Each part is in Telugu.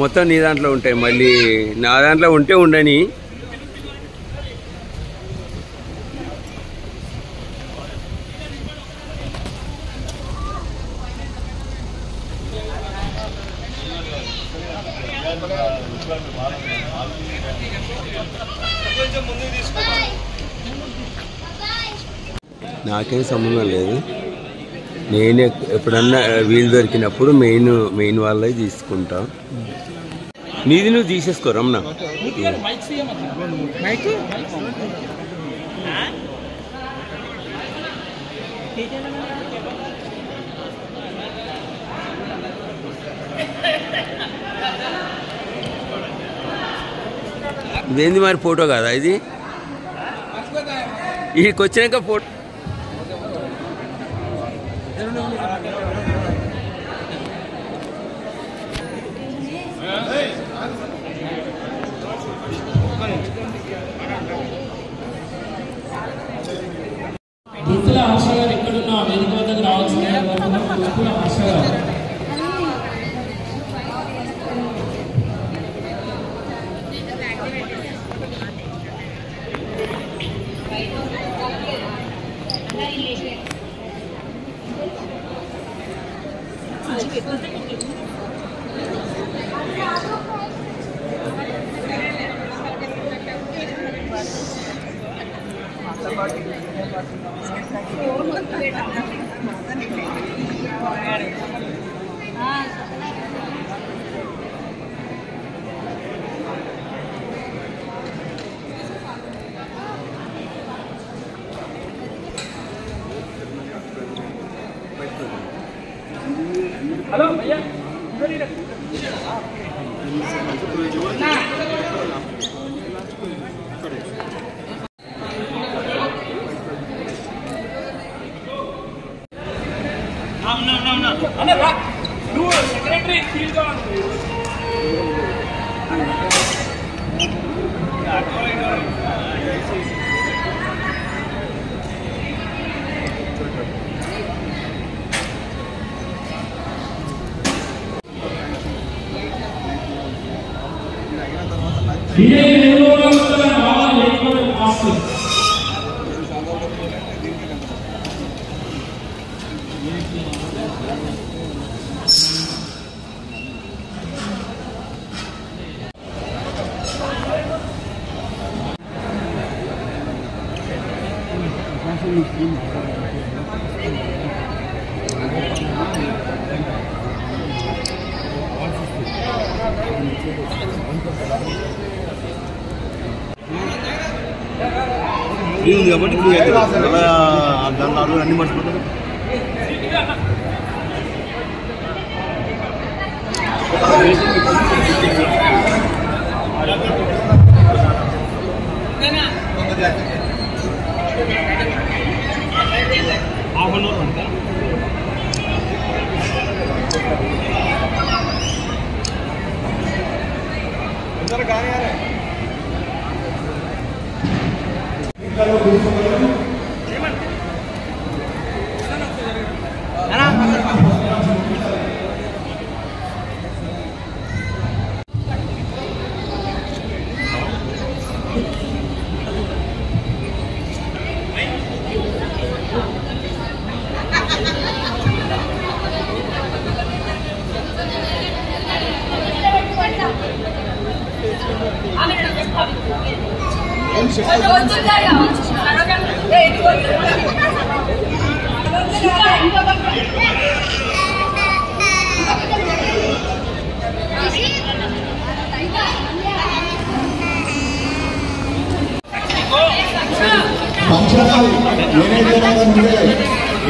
మొత్తం నీ దాంట్లో ఉంటాయి, మళ్ళీ నా దాంట్లో ఉంటే ఉండని. నాకేం సంబంధం లేదు, నేనే ఎప్పుడన్నా వీలు దొరికినప్పుడు మెయిన్ వాళ్ళే తీసుకుంటా. నీది నువ్వు తీసేసుకో రమణ. ఇదేంది మరి ఫోటో కాదా ఇది? ఇక్కడికి వచ్చినాక ఫోటో దుర్తుల ఆశ గారు ఎక్కడున్నా వేదిక వద్దకు రావాల్సిందే. దుర్తుల ఆశ గారు హలో భయ్యా నువ్వు సెక్రటరీ ఫీల్డ్ ఉంది కాబట్టి దాంట్లో అన్ని మర్చిపోతారు.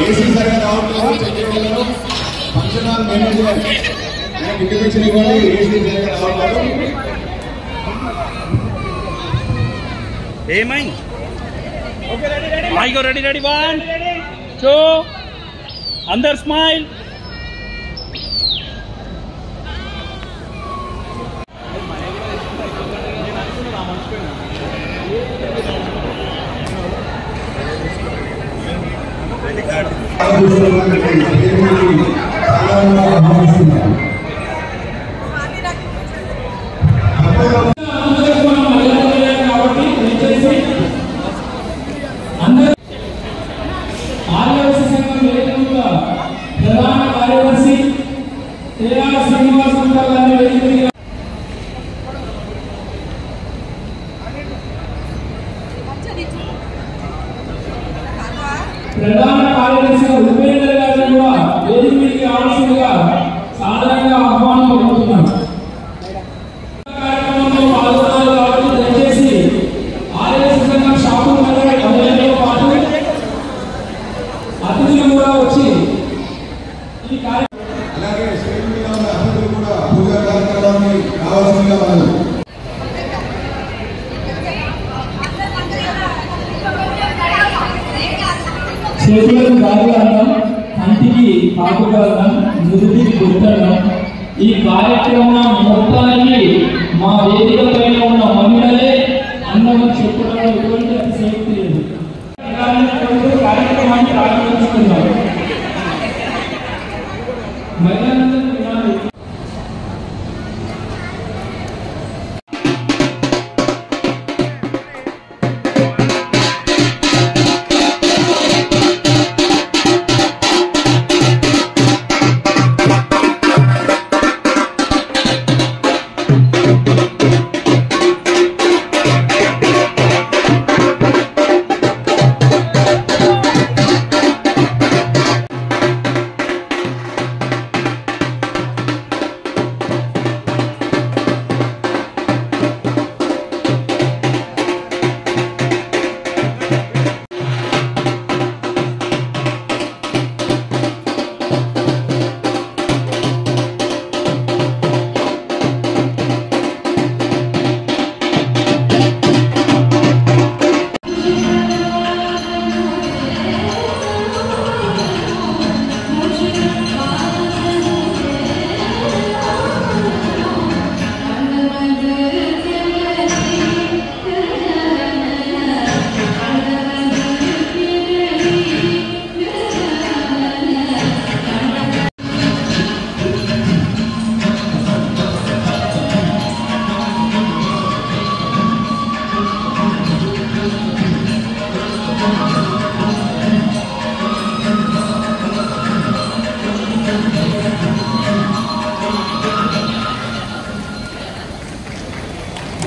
ఏసీ సరిగా రావట్లేదు. ఫంక్షన్ హాల్ మేనేజర్ ఇంటికి ఏసీ సరిగా రావట్లేదు. ఏమైంది? రెడీ రెడీ 1 2 అందరు స్మైల్. చెప్తున్నాం. ఈ కార్యక్రమం మొత్తానికి మా వేదిక పైన ఉన్న మహిళలే అందరం చెప్పడంలో ఎటువంటి అతిశక్తి లేదు. కార్యక్రమాన్ని ప్రారంభిస్తున్నాం. మహిళలందరూ వినాలి.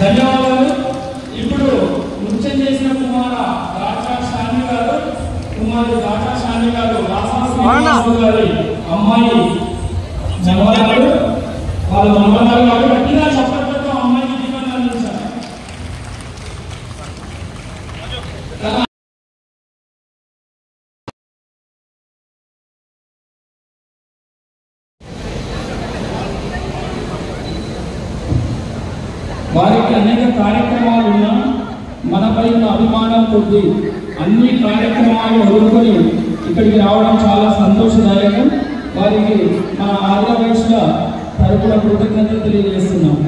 ధన్యవాదాలు. ఇప్పుడు నృత్యం చేసిన కుమారి దాటా షాని గారు రాసాసు గారి అమ్మాయి మనవరాలు, వాళ్ళ మనవరాలు గారు గట్టిగా చెప్పడంతో అమ్మాయికి దీవెనలు అందించారు. వారికి అనేక కార్యక్రమాలు ఉన్నా మనపై ఉన్న అభిమానం కొద్ది అన్ని కార్యక్రమాలు వదులుకొని ఇక్కడికి రావడం చాలా సంతోషదాయకం. వారికి మన ఆంధ్రప్రదేశ్ల తరపున కృతజ్ఞతలు తెలియజేస్తున్నాం.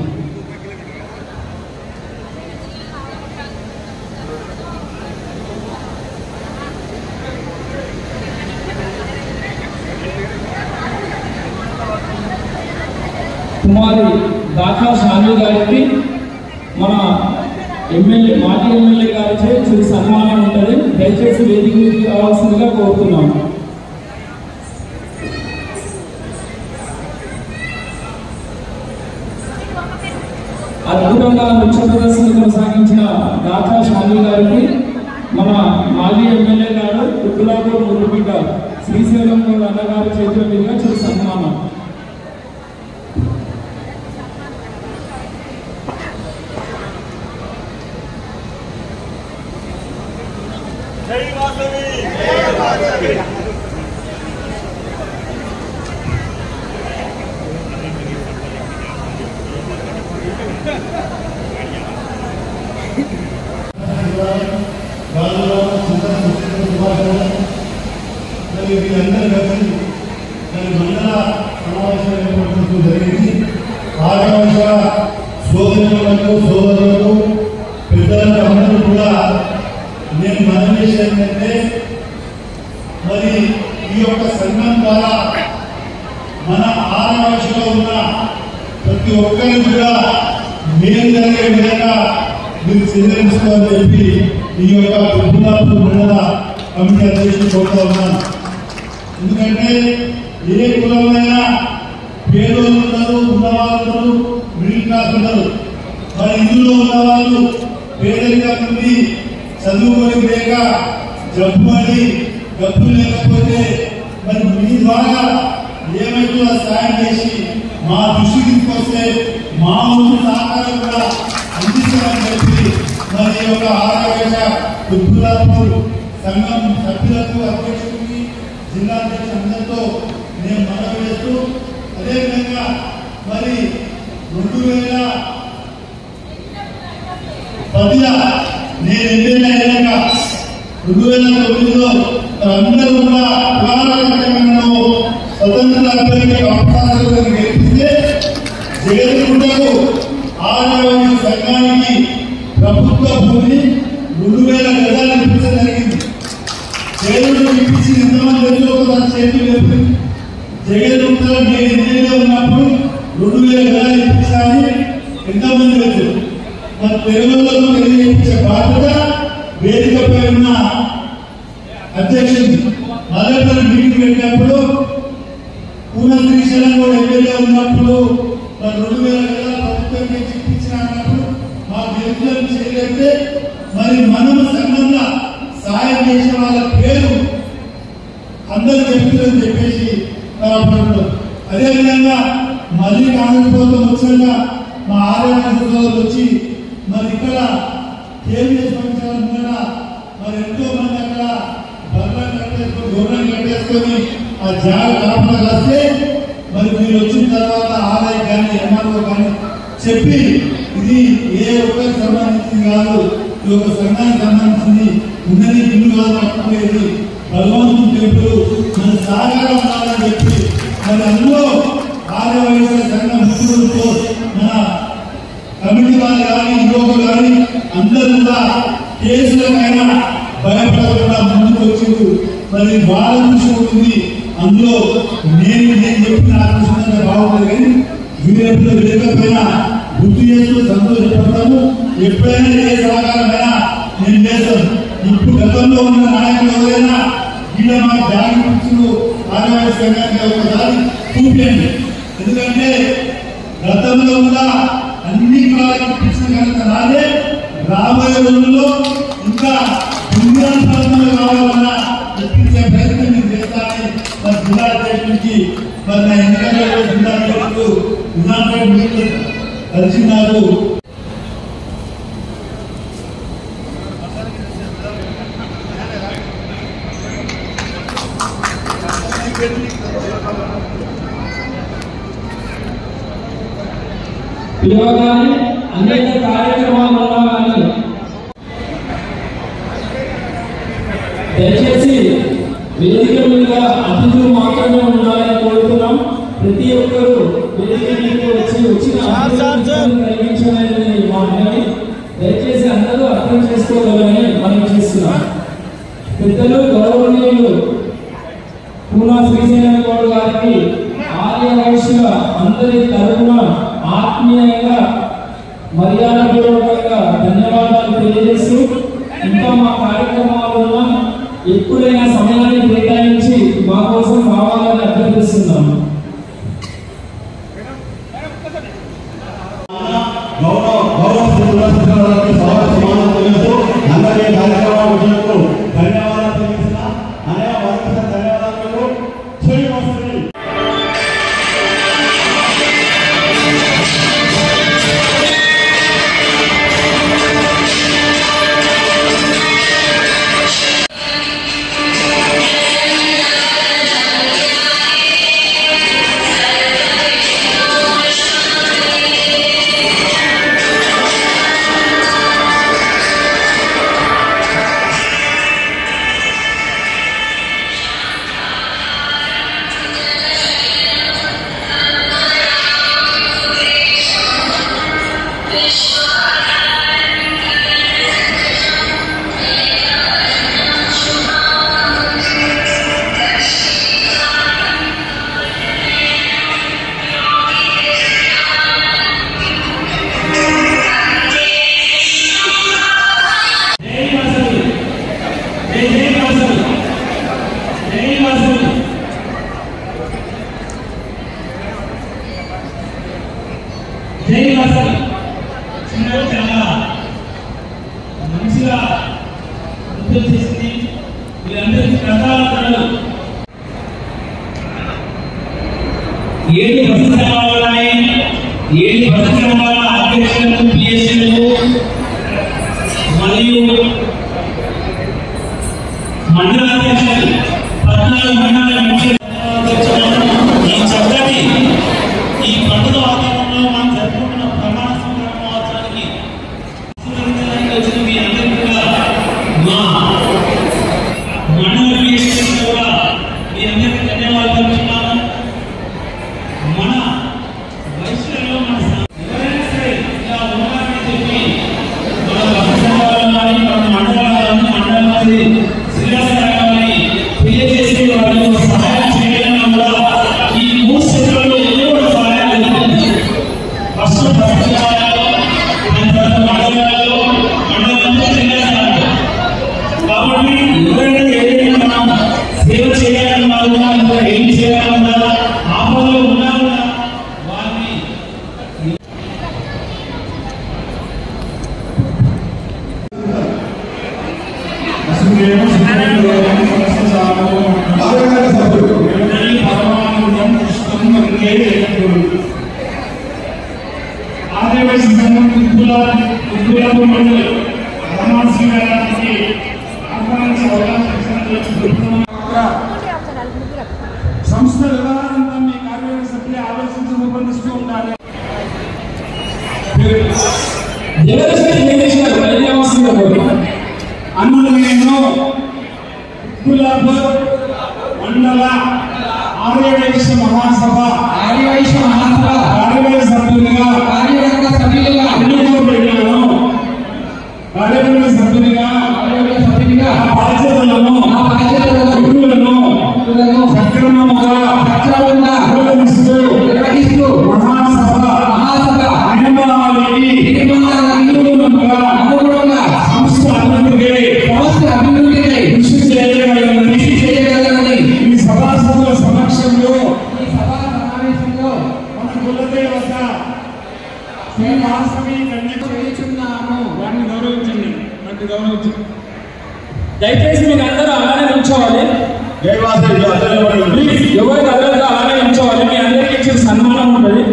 కుమారి దాకా షాని గారికి మన ఎమ్మెల్యే మాజీ ఎమ్మెల్యే గారిచే చిరు సన్మానం ఉంటుంది. దయచేసి వేదికకి రావాల్సిందిగా కోరుతున్నాం. అద్భుతంగా నృత్య ప్రదర్శన కొనసాగించిన దాకా షాని గారికి మన మాజీ ఎమ్మెల్యే గారు కుక్కులాపూర్ మురుగుబిడ్డ శ్రీశైలం అన్నగారి చేతుల మీదుగా చిరు సన్మానం. సోదరులకు సోదరులకు పెద్దలకు అందరూ కూడా నేను మనం చేసేది ఏంటంటే, మరి ఈ యొక్క సంఘం ద్వారా మన ఆరవశలో ఉన్న ప్రతి ఒక్కరికి కూడా మేలు జరిగే విధంగా మీరు చెల్లించుకోవాలని చెప్పి ఈ యొక్క కుటుంబాలకు మండల కమిటీ అధ్యక్షులు కోరుతా ఉన్నాను. ఎందుకంటే ఏ కులమైనా పేదోళ్ళు ఉన్నారు, ఉన్నవాళ్ళు ఉన్నారు, మిడిల్ క్లాస్ ఉన్నారు. మరి ఇందులో ఉన్నవాళ్ళు పేదరికం నుండి చదువుకొని లేక జబ్బుని డబ్బు లేకపోతే మరి మీ ద్వారా ఏమైనా సాయం చేసి మా దృష్టికి తీసుకొస్తే మా ఊరు సహకారం కూడా అందించాలని చెప్పి మరి ఈ యొక్క ఆరోగ్య కుటుంబాలకు సంఘం సభ్యులకు అధ్యక్షుడికి జిల్లా అధ్యక్షులందరితో నేను మనవి చేస్తూ, అదేవిధంగా మరి 2010 నేను ఎమ్మెల్యే అయినాక 2009లో అందరూ కూడా పురాణ కార్యక్రమంలో స్వతంత్ర అభ్యర్థి అవకాశాలను గెలిపిస్తే జగన్కు ఆర్యవైశ్య సంఘానికి ప్రభుత్వ భూమిని 2000 గజాలు ఇప్పించడం జరిగింది. జగన్ ఇప్పించి ఎంతమంది తెలుసు? ఒకసారి చేతులు లేపు. జగన్ నేను ఎన్నికల్లో ఉన్నప్పుడు 2000 గజాలు ఇప్పించాలని ఎంతమంది తెలుసు? మన తెలుగులో తెలియజేసే బాధ్యత వేదికపై ఉన్న అధ్యక్షుడు మొదటి మీటింగ్ పెట్టినప్పుడు పూర్ణ శ్రీశైలం కూడా ఎమ్మెల్యే ఉన్నప్పుడు 2000 గజాలు ప్రభుత్వం నుంచి ఇప్పించినప్పుడు మా వ్యక్తులను చేయలేస్తే మరి మనం సంఘంగా సాయం చేసిన వాళ్ళ పేరు అందరూ చెప్తుందని చెప్పేసి అదేవిధంగా మళ్ళీ కాంగ్రెస్ ప్రభుత్వం వచ్చాక మా ఆర్యవైశ్యులు వచ్చి మరి ఇక్కడ కేవీఎస్ పంచాల ముందర మరి ఎంతో మంది అక్కడ బర్రెలు కట్టేసుకొని గొర్రెలు కట్టేసుకొని ఆ జాగ్రత్త కాపులకు వస్తే మరి మీరు వచ్చిన తర్వాత ఆదాయ కానీ ఎంఆర్ఓ కానీ చెప్పి ఇది ఏ ఒక్కరికి సంబంధించింది కాదు, ఈ యొక్క సంఘానికి సంబంధించింది, ఉన్నది ఇల్లు కాదు పట్టుకునేది భగవంతుని టెంపుల్ మన సాగరం ఉండాలని చెప్పి మరి అందులో ఆర్యవైశ్య సంఘం ముఖ్యులతో మన కమిటీ వాళ్ళు కానీ యువకులు కానీ అందరూ కూడా కేసులకైనా భయపడకుండా ముందుకు వచ్చింది. మరి వాళ్ళ కృషి ఉంటుంది అందులో. నేను చెప్పిన ఆలోచన బాగుంటుంది కానీ వీరెప్పుడు లేకపోయినా గుర్తు చేస్తూ సంతోషపడతాము. ఎప్పుడైనా ఏ సహకారమైనా నేను చేస్తాను. ఇప్పుడు గతంలో ఉన్న నాయకులు ఎవరైనా ఇలా మా జాగ్రత్త ఆర్యవైశ్య సంఘానికి ఒకసారి చూపించండి. ఎందుకంటే గతంలో కూడా అన్ని కులాలకు ఇచ్చిన ఘనత నాదే. రాబోయే రోజుల్లో ఇంకా ప్రాంతంలో కావాలన్నా ఇప్పించే ప్రయత్నం నేను చేస్తానని మరి జిల్లా అధ్యక్షుడికి మరి నా ఎన్నికల్లో జిల్లా అధ్యక్షుడు నిజాంపేట మీరు కలిసినారు. పిలవగానే అనేక కార్యక్రమాలు ఉన్నా కానీ దయచేసి వేదిక మీద అతిథులు మాత్రమే ఉండాలని కోరుతున్నాం. ప్రతి ఒక్కరూ వేదిక మీదకి వచ్చిన కలిగించాలని మా అన్నది దయచేసి అందరూ అర్థం చేసుకోవాలని మనం చేస్తున్నాం. పెద్దలు గౌరవనీయులు పూనా శ్రీశైలం గౌడ్ గారికి ఆర్యవైశ్య అందరి తరఫున ఆత్మీయంగా మర్యాదపూర్వకంగా ధన్యవాదాలు తెలియజేస్తూ ఇంకా మా కార్యక్రమాలను ఎప్పుడైనా సమయాన్ని కేటాయించి మా కోసం రావాలని అభ్యర్థిస్తున్నాము. చాలా మంచిగా నృత్యం చేసింది. వీరందరికీ ప్రధాన ఏడు బస్సు సేవలున్నాయి. 7 బస్సు సేవల అధ్యక్షులకు పిఎస్సీలకు మరియు మండల అధ్యక్షులు 14 మండల ఈ చక్కటి ఈ పండుగ వాతావరణంలో మనం జరుపుకున్న ప్రమాణ స్వీకార మహోత్సవానికి వచ్చిన మీ అందరికీ కూడా మా మండల పిఎస్సీ కూడా మీ అందరికీ ధన్యవాదాలు తెలుపుతున్నాను. సచివాలయాల్లో మండలాల్లో కాబట్టి ఎవరైనా ఏదైనా మనం సేవ చేయాలన్నా ఇంకా ఏం చేయాలన్నా ఆపదలో ఉన్నారన్నా వారిని ఆదివాసీ సంఘం ఉద్గులాపూర్ మండలి రమాశ్రీ గారికి ఆహ్వానించి సంస్థ వ్యవహారంతా మీ కార్యవర్గ సభ్యులు ఆలోచించి రూపొందిస్తూ ఉండాలి. అన్నులు నేను ఉద్గులాపూర్ మండల ఆర్యవైశ్య మహాసభ కార్యవర్గ సభ్యులుగా ఎన్నుకోబడినాను. కార్యవర్గ సభ్యులుగా బాధ్యతలను సక్రమంగా నిర్వహిస్తూ మహాసభ అనుగుణంగా సంస్థ అభివృద్ధికి కృషి చేయగలనని ఈ సభాసభల సమక్షంలో మన కులదేవత శ్రీ వాసవి కన్యకున్నాము. వారిని గౌరవించండి. దయచేసి మీకు అందరూ అలానే నిల్చోవాలి. ఎవరికి అందరికీ అలానే నిల్చోవాలి. మీ అందరికీ ఇచ్చిన సన్మానం ఉంటుంది.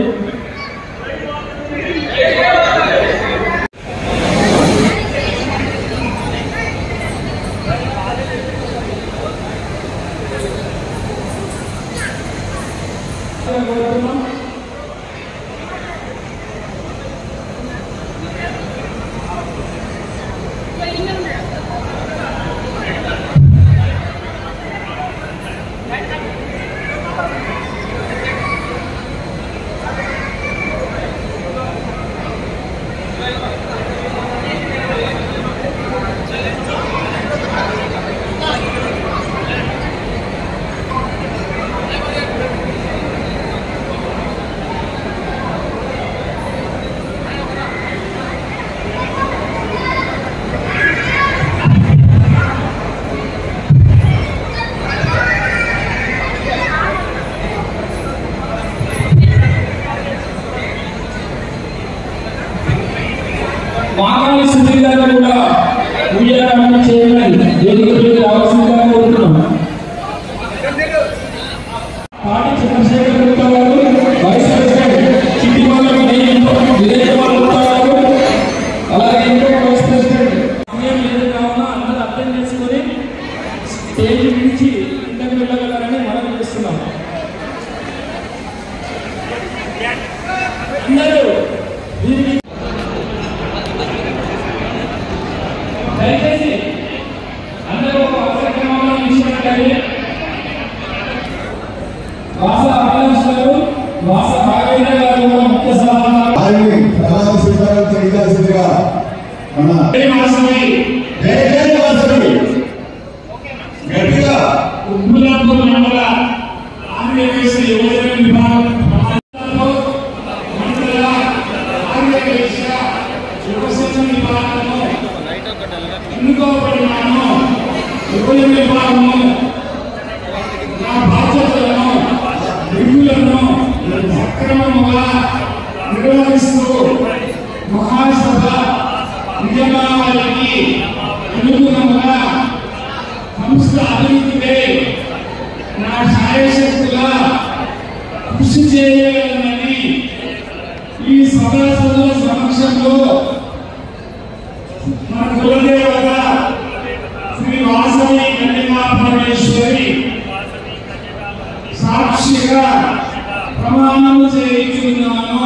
మాగాలి సుధీర్ గారు కూడా పూజారాన్ని చేయమని వేదికపై రావాల్సిందిగా కోరుతున్నాం. పాటి చంద్రశేఖర్ గుప్తా గారు వైస్ ప్రెసిడెంట్ చిట్టిమల్ల విజయకుమార్ గుప్తా గారు, అలాగే ఇంకో వైస్ ప్రెసిడెంట్ సమయం లేదు కావున అందరూ అర్థం చేసుకొని స్టేజ్ నుంచి ఇంటికి వెళ్ళగలరని మనం చేస్తున్నాం. అందరూ దీనికి దయచేసి అందరూ ఒక కార్యక్రమంలో నిలిచినట్లయితే వాస ఆలోచనలు వాస భాగేంద్ర గారు ముఖ్య సలహాదారు ఉద్గులాపూర్ మండల ఆర్యవైశ్య యువజన విభాగం మండల ఆర్యవైశ్య యువజన విభాగంలో ఎన్నుకోబడినాను. యువజన విభాగము నా బాధ్యతలను విధులను సక్రమముగా నిర్వహిస్తూ మహాసభ నియమావళికి అనుగుణంగా సంస్థ అభివృద్ధిపై నా సాయశక్తులా కృషి చేయగలనని ఈ సభాసభల సమక్షంలో మన కులదేవత శ్రీ వాసవి కన్యకా పరమేశ్వరి సాక్షిగా ప్రమాణం చేయించున్నాను.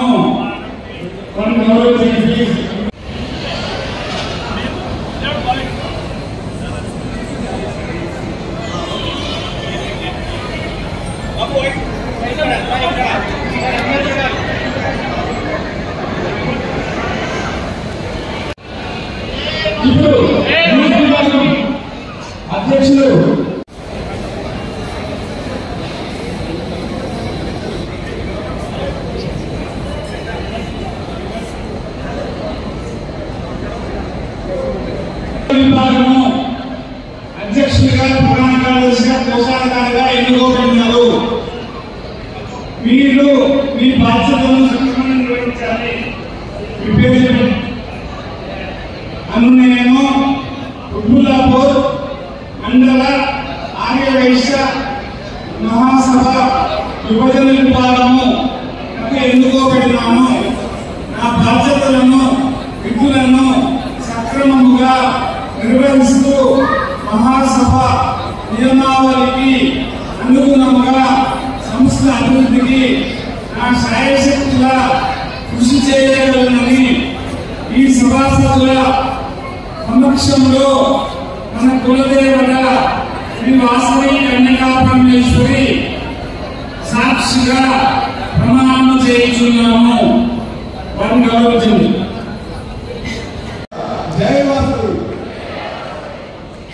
ఇప్పుడు అధ్యక్షులు కార్యదర్శిగా, ప్రధాన కార్యదర్శిగా, కోశాధికారిగా ఎన్నుకోబడినారు. మీరు మీ బాధ్యతలను సక్రమంగా నిర్వహించాలి. నేను ఉబ్బులాపూర్ మండల ఆర్యవైశ్య మహాసభ విభజన విభాగము ఎన్నుకోబడినాను. నా బాధ్యతలను విధులను సక్రమముగా నిర్వహిస్తూ మహాసభ నియమావళికి అనుగుణంగా సంస్థ అభివృద్ధికి నా శాయశక్తులా కృషి చేయగలనని ఈ సభాసదుల సమక్షంలో మన కులదేవత శ్రీ వాసవి కన్యకా పరమేశ్వరి సాక్షిగా ప్రమాణం చేయించున్నాము. వారిని గౌరవించండి. జై వాసు.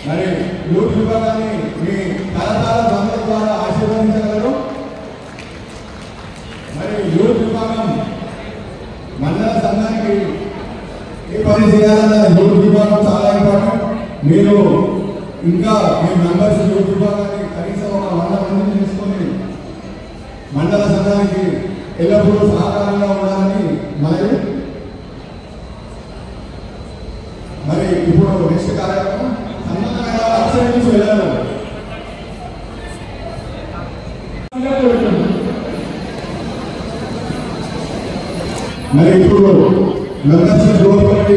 మరి యూత్ విభాగాన్ని మీ తరతరాల బంధువుల ద్వారా ఆశీర్వదించగలరు. మరి యూత్ విభాగం మండల సంఘానికి ఏ పని చేయాలన్న యూత్ విభాగం చాలా ఇంపార్టెంట్. మీరు ఇంకా మీ మెంబర్స్ యూత్ విభాగాన్ని కనీసం ఒక 100 మందిని తీసుకొని మండల సంఘానికి ఎల్లప్పుడూ సహకారంగా ఉండాలని మనవి. మరి ఇప్పుడు నెక్స్ట్ కార్యక్రమం సంబంధమైన అక్షరం నుంచి వెళ్ళారు. మరి ఇప్పుడు membership growth committee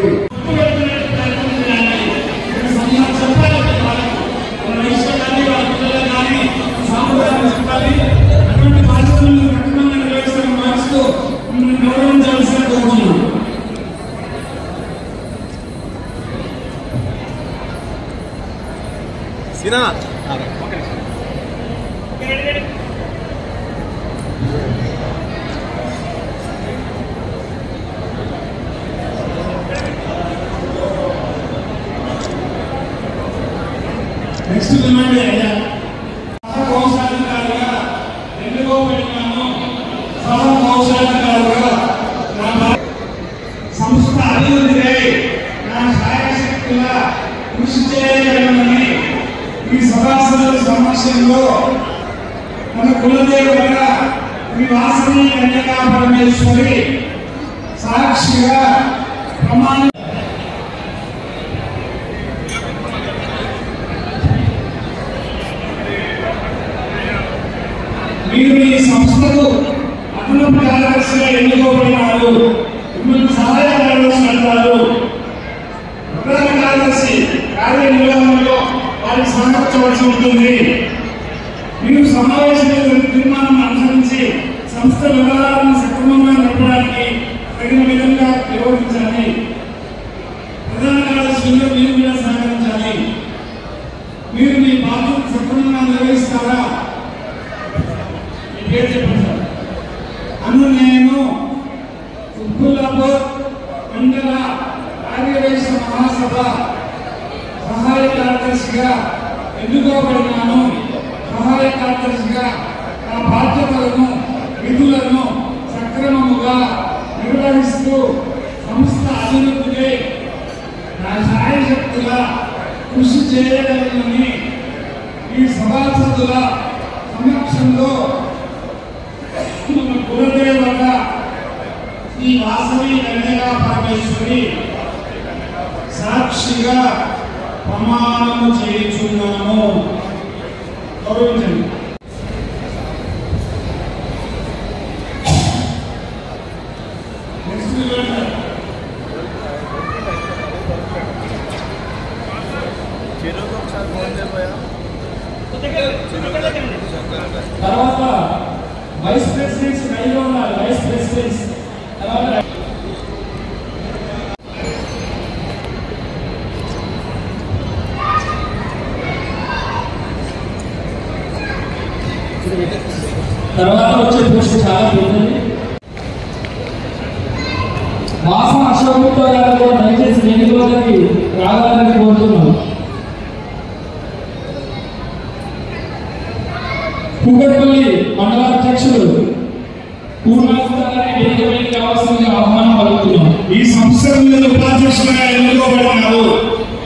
next demand సహకౌశాధికారిగా ఎన్నుకోబడినాను. సహకౌశాధికారిగా సంస్థ అభివృద్ధికై నా శాయశక్తులా కృషి చేయగలనని ఈ సభాసదుల సమక్షంలో మన కులదేవత శ్రీ వాసవి కన్యకా పరమేశ్వరి సాక్షిగా ప్రమాణం మీరు ఈ సంస్థకు అదనపు కార్యదర్శిగా ఎన్నుకోబడినారు. మిమ్మల్ని సహాయ కార్యదర్శి అంటారు. ప్రధాన కార్యదర్శి కార్యనిర్వహణలో వారికి సహకరించవలసి ఉంటుంది. మీరు సమావేశంలో తీర్మానం అనుసరించి సంస్థ వ్యవహారాలను సక్రమంగా నడపడానికి తగిన విధంగా వ్యవహరించాలి. ప్రధాన కార్యదర్శులు మీరు కూడా సహకరించాలి. మీరు మీ బాధ్యత సక్రమంగా నిర్వహిస్తారా? పేరు చెప్పండి సార్. నేను ఉబ్బులాపూర్ మండల ఆర్యవైశ్య మహాసభ సహాయ కార్యదర్శిగా ఎన్నుకోబడినాను. సహాయ కార్యదర్శిగా నా బాధ్యతలను విధులను సక్రమముగా నిర్వహిస్తూ సంస్థ అభివృద్ధికి నా శాయశక్తులా కృషి చేయగలనని ఈ సభాసదుల సమక్షంలో కులదేవత ఈ వాసవి కన్యకా పరమేశ్వరి సాక్షిగా ప్రమాణము చేయించున్నాము. గౌరవించండి. తర్వాత వైస్ ప్రెసిడెంట్స్ రైల్లో ఉన్నారు. వైస్ ప్రెసిడెంట్స్ తర్వాత వచ్చే పోస్ట్ చాలా పెద్దది. వాసన అశోక్ గారు కూడా దయచేసి వేదికలోకి రావాలని కోరుతున్నాను. కూకట్పల్లి మండలాధ్యక్షుడు పూర్ణాస్థానాన్ని వేదికపైకి రావాల్సిందిగా ఆహ్వానం పలుకుతున్నాం. ఈ సంస్థల ఉపాధ్యక్షులుగా ఎన్నుకోబడినారు.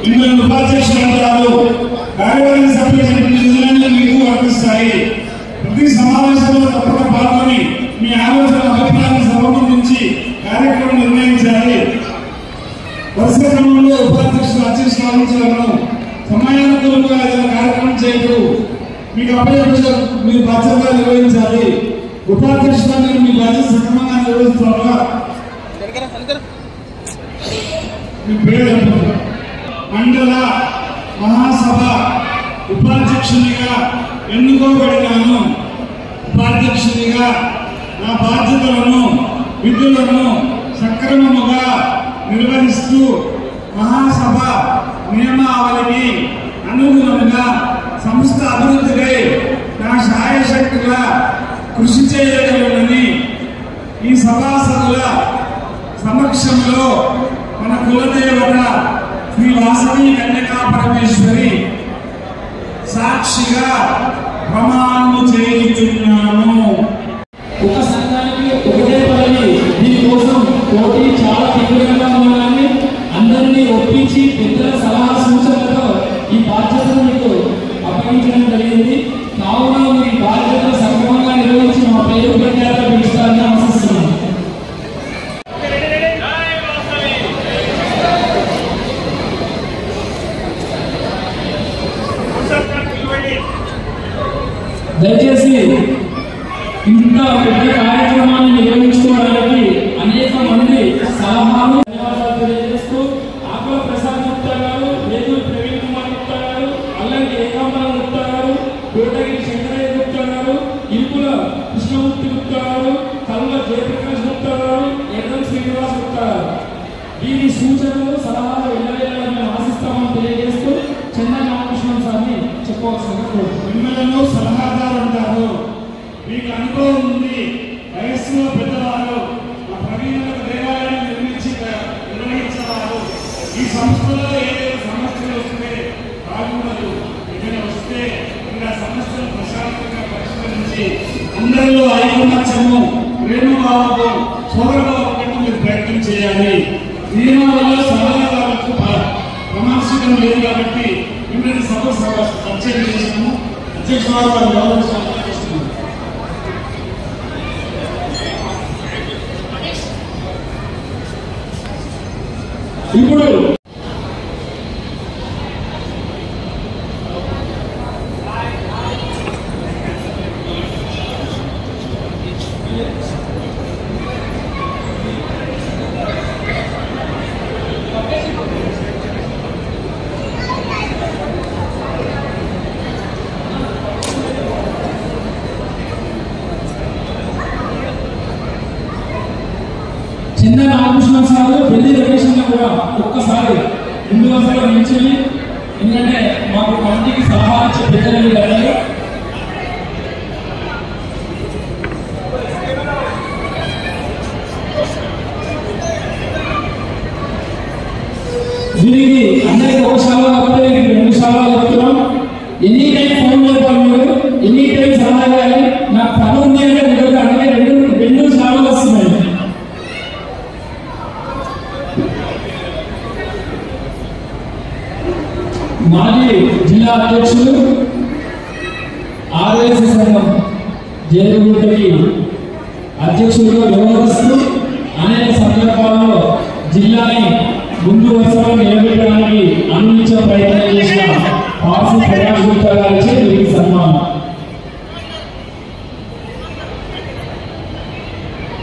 మిమ్మల్ని ఉపాధ్యక్షులు అంటారు. కార్యవర్గ సభ్యులు మీకు వర్తిస్తాయి. ప్రతి సమావేశంలో తప్పక పాల్గొని మీ ఆలోచన అభిప్రాయాన్ని సంబంధించి కార్యక్రమం నిర్వహించాలి. వరుస క్రమంలో ఉపాధ్యక్షులు అధ్యక్షులు వహించగలను. సమయానుకూలంగా ఏదైనా కార్యక్రమం చేయదు. మీకు అప్పచెప్పిన మీరు బాధ్యతగా నిర్వహించాలి. ఉపాధ్యక్షులను మీ బాధ్యత సక్రమంగా నిర్వహిస్తున్నారా? మీ పేరు మండల మహాసభ ఉపాధ్యక్షునిగా ఎన్నుకోబడినాను. ఉపాధ్యక్షునిగా నా బాధ్యతలను విధులను సక్రమముగా నిర్వహిస్తూ మహాసభ నియమావళికి అనుగుణంగా సంస్థ అభివృద్ధికై నా శాయశక్తిగా కృషి చేయగలనని ఈ సభాసదుల సమక్షంలో మన కులదేవత శ్రీ వాసవి కన్యకా పరమేశ్వరి సాక్షిగా ప్రమాణము చేయుచున్నాను. ఒక సంఘానికి ఒకటే పదవి. దీనికోసం పోటీ చాలా తీవ్రంగా ఉండాలని అందరినీ ఒప్పించి పెద్దల సలహా సూచనలతో ఈ బాధ్యతను మీకు అప్పగించడం జరిగింది. కావున మీ బాధ్యతలు సక్రమంగా నిర్వహించి మా పేరు ప్రఖ్యాత పెంచుతారని ఆశిస్తున్నాను. దయచేసి ఇంత పెద్ద కార్యక్రమాన్ని నిర్వహించుకోవడానికి అనేక మంది సలహాలు ధన్యవాదాలు తెలియజేస్తూ ఆకుల ప్రసాద్ గుప్తా గారు, వేదూరు ప్రవీణ్ కుమార్ గుప్తా గారు, అల్లంటి ఏకాంబరం గుప్తా గారు, కోటగిరి శంకరయ్య గుప్తా గారు, ఇరుకుల కృష్ణమూర్తి గుప్తా గారు, కల్వ జయప్రకాష్ గుప్తా గారు, ఎర్రం శ్రీనివాస్ గుప్తా గారు. దీని సూచనలు సలహాలు ఎల్లవేళలా మేము ఆశిస్తామని తెలియజేస్తూ చెన్నై రామకృష్ణన్ సార్ని చెప్పవలసిందిగా కోరుతున్నాను. మిమ్మల్ని సలహాదారు అంటారు. మీకు అనుభవం ఉంది. వయస్సులో పెద్దవారు, మా ప్రవీణులకు దేవాలయాన్ని నిర్వహించేవారు. ఈ సంస్థలో ఏదైనా సమస్యలు వస్తే బాగుండదు. ఏదైనా వస్తే ఇంకా సమస్యలు ప్రశాంతంగా పరిష్కరించి అందరిలో ఐకమత్యము, ప్రేమభావము, సోదరభావం మీరు ప్రయత్నం చేయాలి. నియమాలలో సలహాదారులకు ప్రమాణికం లేదు కాబట్టి మిమ్మల్ని సభ పరిచయం చేసాము. అధ్యక్షుడు వారు గౌరవించాలని చేస్తున్నాము. ఇప్పుడు చిన్న రామకృష్ణ సార్ పెళ్లి రమేష్ కూడా ఒక్కసారి ముందు వరుసలో నిల్చుని, ఎందుకంటే మాకు కమిటీకి సలహా ఇచ్చే పెద్దలు కదండి. దీనికి అందరికి ఒక శాలలో కాకపోతే 2 శాలలో చెప్తున్నాం. ఎనీ టైం ఫోన్ చేద్దాం. మీరు ఎనీ టైం సలహా చేయాలి. నాకు పని ఉంది అంటే మీరు అంటే 2 శాలలో వస్తున్నాయి. మాజీ జిల్లా అధ్యక్షులు ఆర్ఎస్ సంఘం జేరుగుంటకి అధ్యక్షులుగా వ్యవహరిస్తూ అనేక సందర్భాల్లో జిల్లాని ముందు వరుసలో నిలబెట్టడానికి అనుమించ ప్రయత్నం చేసిన పార్సీ ప్రకాష్ గుప్తా గారిచే వీరికి సన్మానం.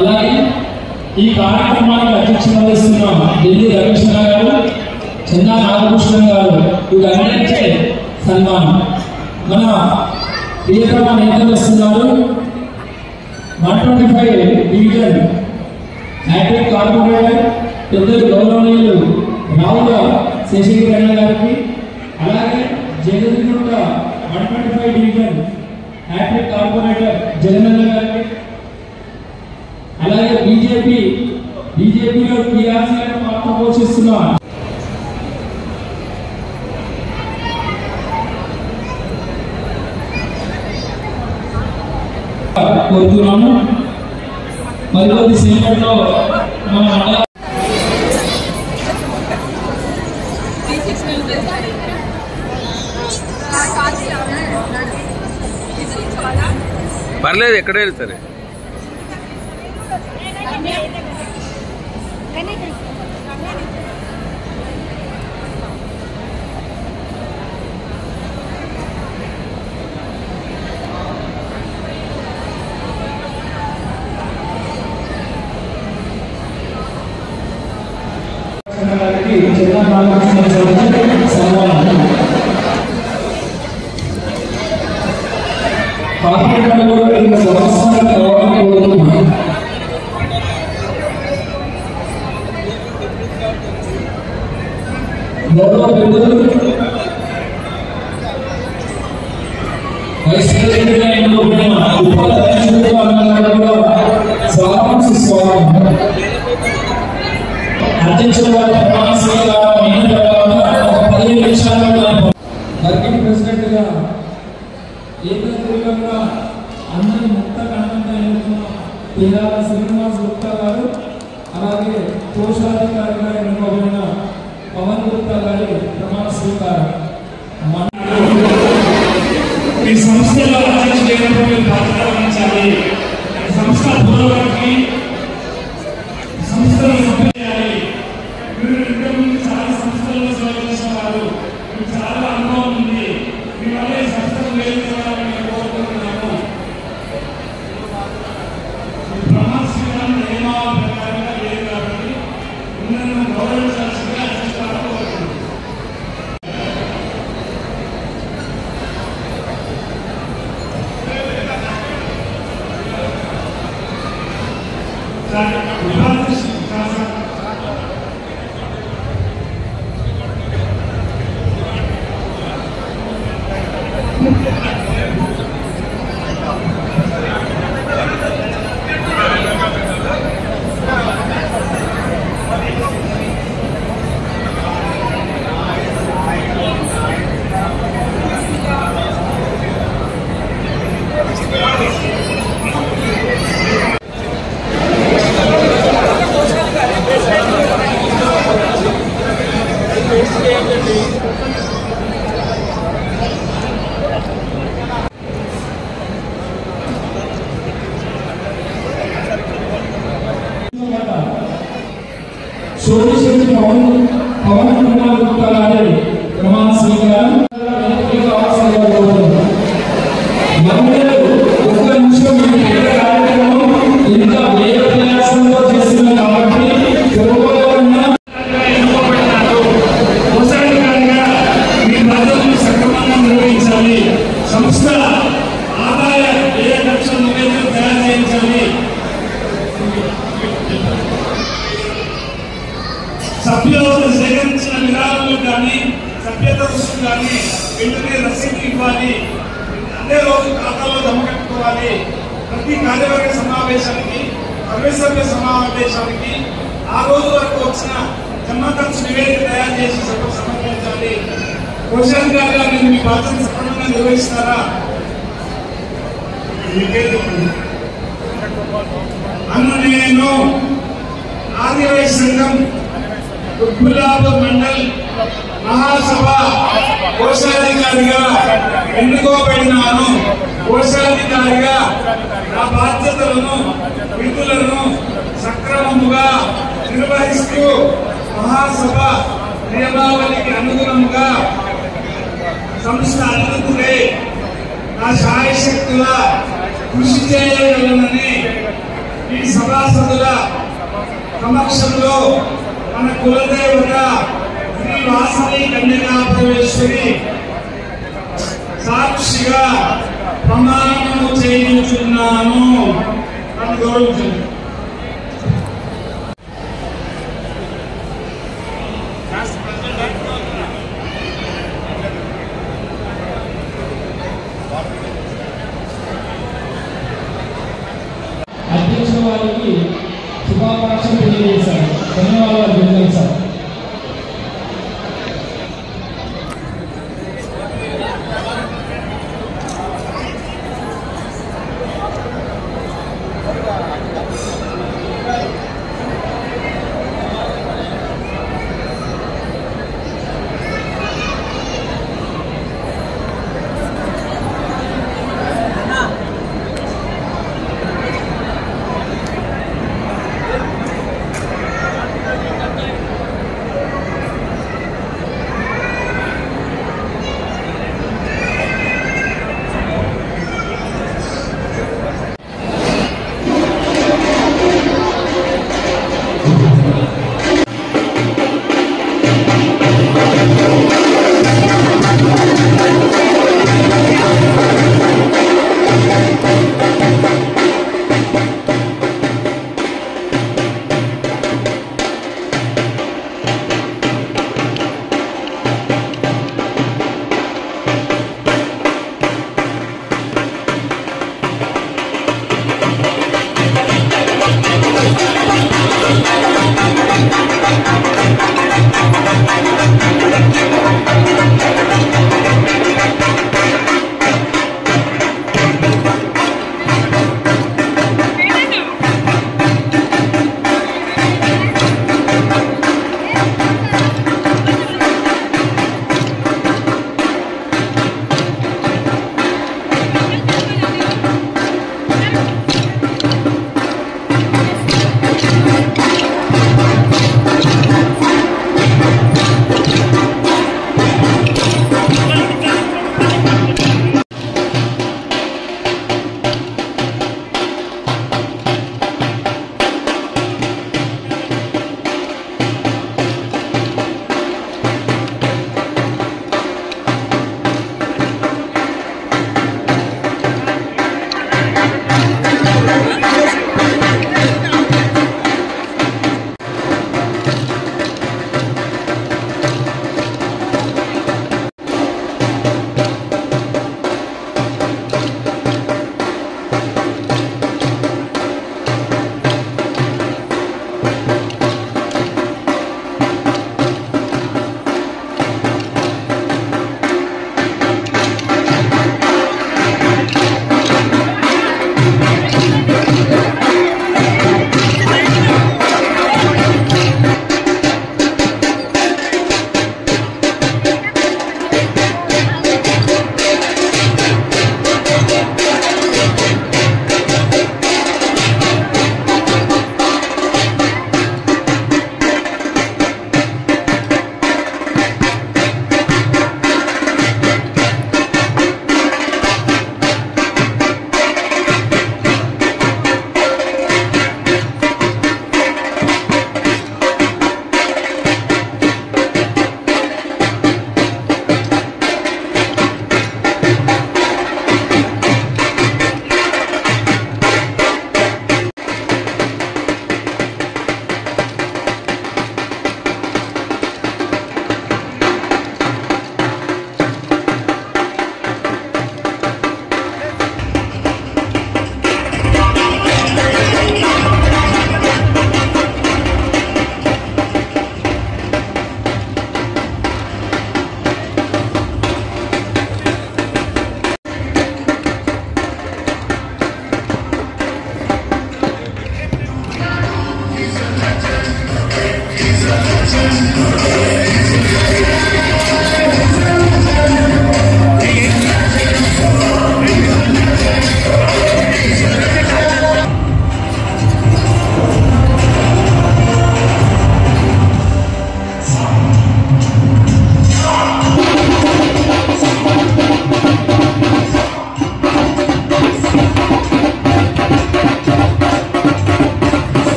అలాగే ఈ కార్యక్రమానికి అధ్యక్షత వహిస్తున్న ఢిల్లీ రమేష్ గారు, చెన్నా నాగభూషణ గారు వీరందరికీ సన్మానం. మన ప్రియతమ నేతలు వస్తున్నారు. 125 డివిజన్ హ్యాట్రిక్ కార్పొరేటర్ పెద్దలు గౌరవనీయులు రావుల శేషగిరి గారికి, అలాగే జగన్గుంట 125 డివిజన్ హ్యాట్రిక్ కార్పొరేటర్ జగనన్న గారికి, అలాగే బీజేపీలో టీఆర్సీలను పాత్ర పోషిస్తున్న కోరుతున్నాము. మరికొద్ది సేపట్లో మన మండల Gracias. పర్లేదు ఎక్కడైనా సరే. ప్రెసిడెంట్ గా ఏకగ్రీవంగా అందరి ముక్త కంఠంతో ఎన్నుకున్న తీరాల శ్రీనివాస్ గుప్తా గారు, అలాగే కోశాధికారిగా ఎన్నుకోబడిన పవన్ గుప్తా గారి ప్రమాణ స్వీకారం. ఈ సంస్థలో అధ్యక్షులు బాధ్యత వహించాలి. సంస్థ పురోగతికి సంస్థలు చేయాలి. మీరు ఇంతకుముందు చాలా సంస్థల్లో సేవ చేసిన వారు, మీకు చాలా అనుభవం ఉంది. మీ వల్ల ఈ సంస్థలు వేయాలని నేను కోరుకుంటున్నాను. ప్రమాణ స్వీకారం నియమాల ప్రకారంగా లేదు కాబట్టి మిమ్మల్ని గౌరవించాల్సిందిగా అధ్యక్షులు కోరుకుంటున్నాను. శోభిశెట్టి పవన్ కుమార్ గుప్తా గారి ప్రమాణ స్వీకారం. ఒక్క నిమిషం కార్యక్రమం ఇంత వేద ప్రయాసంతో చేస్తున్నారు కాబట్టి సక్రమంగా నిర్వహించాలి. సంస్థ ఆదాయ వ్యయ ఖర్చుల నివేదికలు తయారు చేయించాలి. సభ్యులు సేకరించిన విరాళాలు కానీ సభ్యత రుసులు కానీ వెంటనే రసీదు ఇవ్వాలి. అదే రోజు ఖాతాలో జమ కట్టుకోవాలి. ప్రతి కార్యవర్గ సమావేశానికి సర్వసభ్య సమావేశానికి ఆ రోజు వరకు వచ్చిన జమ ఖర్చు నివేదిక తయారు చేసి సభకు సమర్పించాలి. కోశాధికారిగా మీరు మీ బాధ్యత సక్రమంగా నిర్వహిస్తారా? అన్న నేను ఆదివాసీ సంఘం గులాబ్ మండల్ మహాసభ కోశాధికారిగా ఎన్నుకోబడినాను. కోశాధికారిగా నా బాధ్యతలను విధులను సక్రమముగా నిర్వహిస్తూ మహాసభ నియమావళికి అనుగుణంగా సంస్థ అభివృద్ధికై నా శాయశక్తుల కృషి చేయగలనని ఈ సభాసదుల సమక్షంలో మన కులదేవత శ్రీ వాసవి కన్యకాపరమేశ్వరి సాక్షిగా ప్రమాణము చేయించున్నాను. నన్ను గౌరవించండి. అధ్యక్ష వారికి శుభాకాంక్షలు తెలియజేశారు. ధన్యవాదాలు తెలియజేశారు.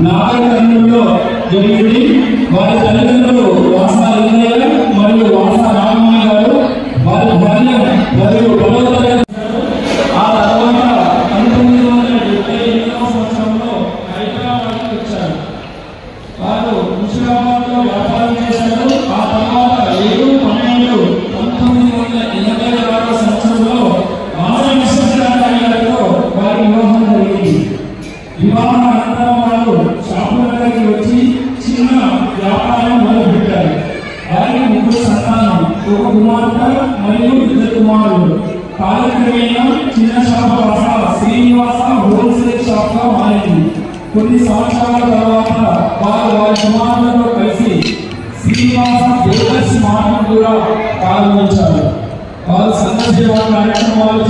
నాగరికంలో జరిగింది. వారి తల్లిదండ్రులు వాసన లింగయ్య మరియు వాసన రామయ్య గారు, వారి భార్య మరియు ఆ తర్వాత 1978వ సంవత్సరంలో హైదరాబాద్కి వచ్చారు. వారు ముషిరాబాద్లో వ్యాపారం చేశారు. ఆ తర్వాత 7/12/1986 సంవత్సరంలో ఆంధ్ర విశ్వవిద్యాలయ గారితో వారి వివాహం జరిగింది. వివాహం అనంతరం వారు షాపులకి వచ్చి చిన్న వ్యాపారం మొదలుపెట్టారు. వారికి 3 సంతానం, 1 కుమార్తె మరియు 2 కుమారులు. కాలక్రమేణా చిన్న షాపు శ్రీనివాస హోల్సేల్ షాప్ గా మారింది. కొన్ని సంవత్సరాల తర్వాత వారు వారి కుమారులతో కలిసి శ్రీనివాస బేకర్స్ మార్కెట్ కూడా ప్రారంభించారు. వారు సంఘ సేవా కార్యక్రమాలు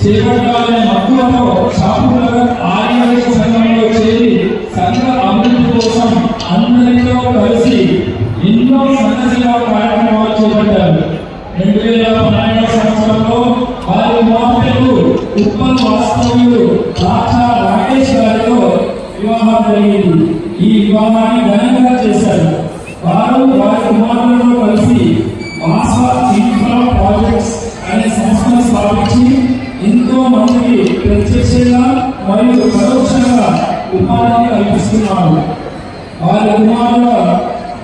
చేపట్టాలనే మక్కువతో షాపునగర్ ఆర్యవైశ్య సంఘంలో చేరి సంఘ అభివృద్ధి కోసం అందరితో కలిసి ఎన్నో సంఘ సేవా కార్యక్రమాలు చేపట్టారు. 2012వ సంవత్సరంలో వారి కుమార్తెకు ఉప్పల్ వాస్తవ్యుడు రాజా రాకేష్ గారితో వివాహం జరిగింది. ఈ వివాహాన్ని ఘనంగా చేశారు. వారు వారి కుమారులతో కలిసి వాసా ఇన్ఫ్రా ప్రాజెక్ట్స్ అనే సంస్థను స్థాపించి ఎంతో మందికి ప్రత్యక్షంగా మరియు పరోక్షంగా ఉపాధి కల్పిస్తున్నారు. వారి కుమారుల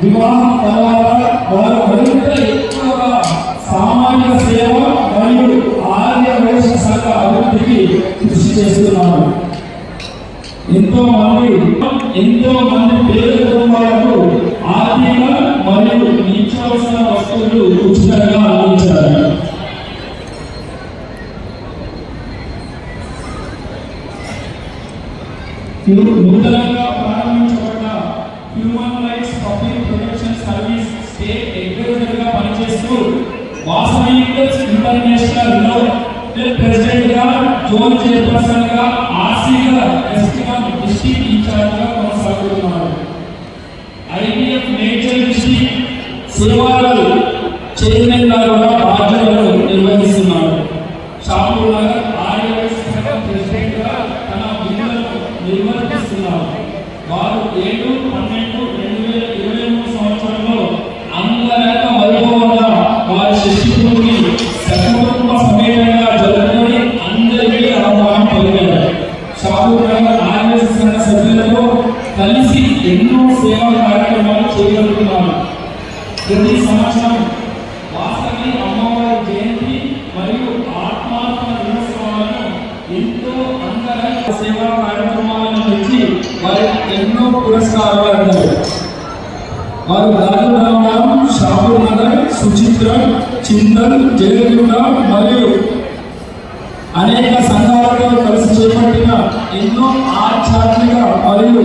వివాహం తర్వాత వారు మరింత ఎక్కువగా సామాజిక సేవ మరియు ఆర్య వైశ్య సంఘ అభివృద్ధికి కృషి చేస్తున్నారు. ఎంతో మంది పేద కుటుంబాలకు ఆర్థిక మరియు నిత్యావసర వస్తువులు ఉచితంగా అందించారు. నూతనంగా ప్రారంభించబడ్డ human rights public protection service state adviser గా పనిచేస్తూ వాసవి ఇంటర్నేషనల్ ప్రెసిడెంట్ గా, జోన్ చైర్పర్సన్ గా, ఆర్సీగా డిస్ట్రిక్ట్ ఇన్ఛార్జ్ గా కొనసాగుతున్నారు. ఐడిఎఫ్ మేజర్ డిస్ట్రిక్ట్ సేవలు చైర్మన్ గా కూడా బాధ్యతలు నిర్వహిస్తున్నారు. షాపూర్ నగర్ ఆర్ఎస్ ప్రెసిడెంట్ గా తన విధులను నిర్వర్తిస్తున్నారు. వారు 7/12/2023 సంవత్సరంలో అంగరంగ వైభవంగా వారి శిష్యుడిని సకుటుంబ సమేతంగా జరుపుకొని అందరికీ ఆహ్వానం పలికారు. షాపూర్ నగర్ ఆర్ఎస్ సంఘ సభ్యులతో కలిసి ఎన్నో సేవా కార్యక్రమాలు చేయగలుగుతున్నారు. ప్రతి సంవత్సరం వాసవి అమ్మవారి జయంతి మరియు ఆత్మార్పణ దినోత్సవాలను ఎంతో అంగరంగ సేవా కార్యక్రమాలను పెంచి వారికి ఎన్నో పురస్కారాలు అందారు. వారు రాజురామరావు, షాపూర్ నగర్, సుచిత్ర, చింతన్, జయగుండ మరియు అనేక సంఘాలతో కలిసి చేపట్టిన ఎన్నో ఆధ్యాత్మిక మరియు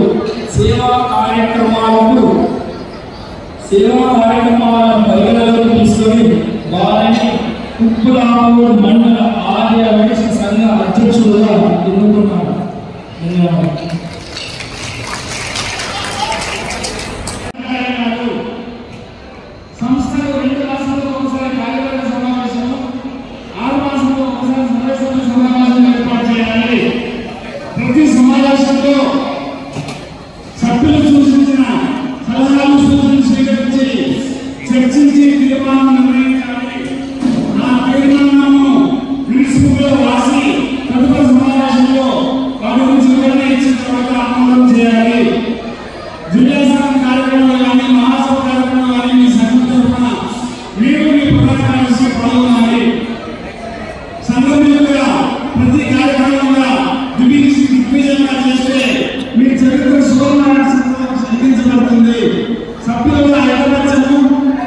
సేవా కార్యక్రమాలను పరిగణలోకి తీసుకొని వారిని కుక్కులాపూర్ మండల ఆర్య వైశ్య సంఘ అధ్యక్షుడుగా ఎన్నుకున్నారు. ధన్యవాదాలు. సంస్థలు 2 మాసాలకు ఒకసారి కార్యవర్గ సమావేశం, 6 మాసాలకు ఒకసారి సమావేశం ఏర్పాటు చేయాలి. ప్రతి సమావేశంలో సభ్యులు సూచించిన సలహాలు సూచనలు స్వీకరించి చర్చించి తీర్మానం నిర్ణయించాలి. ఆ తీర్మానము ప్రిన్సిపల్ రాసి తదుపరి సమావేశంలో వాటి గురించి వివరణ ఇచ్చిన తర్వాత ఆమోదం చేయాలి. జిల్లా సంఘం కార్యక్రమాలు కానీ, మహాసభ కార్యక్రమాలు కానీ మీ సంఘం తరఫున మీరు మీ ప్రధాన కార్యదర్శి పాల్గొనాలి. సంఘం యొక్క ప్రతి కార్యక్రమంగా దిగ్విజయంగా చేస్తే మీ చరిత్ర సువర్ణించబడుతుంది. సభ్యుల ఐకమత్యము,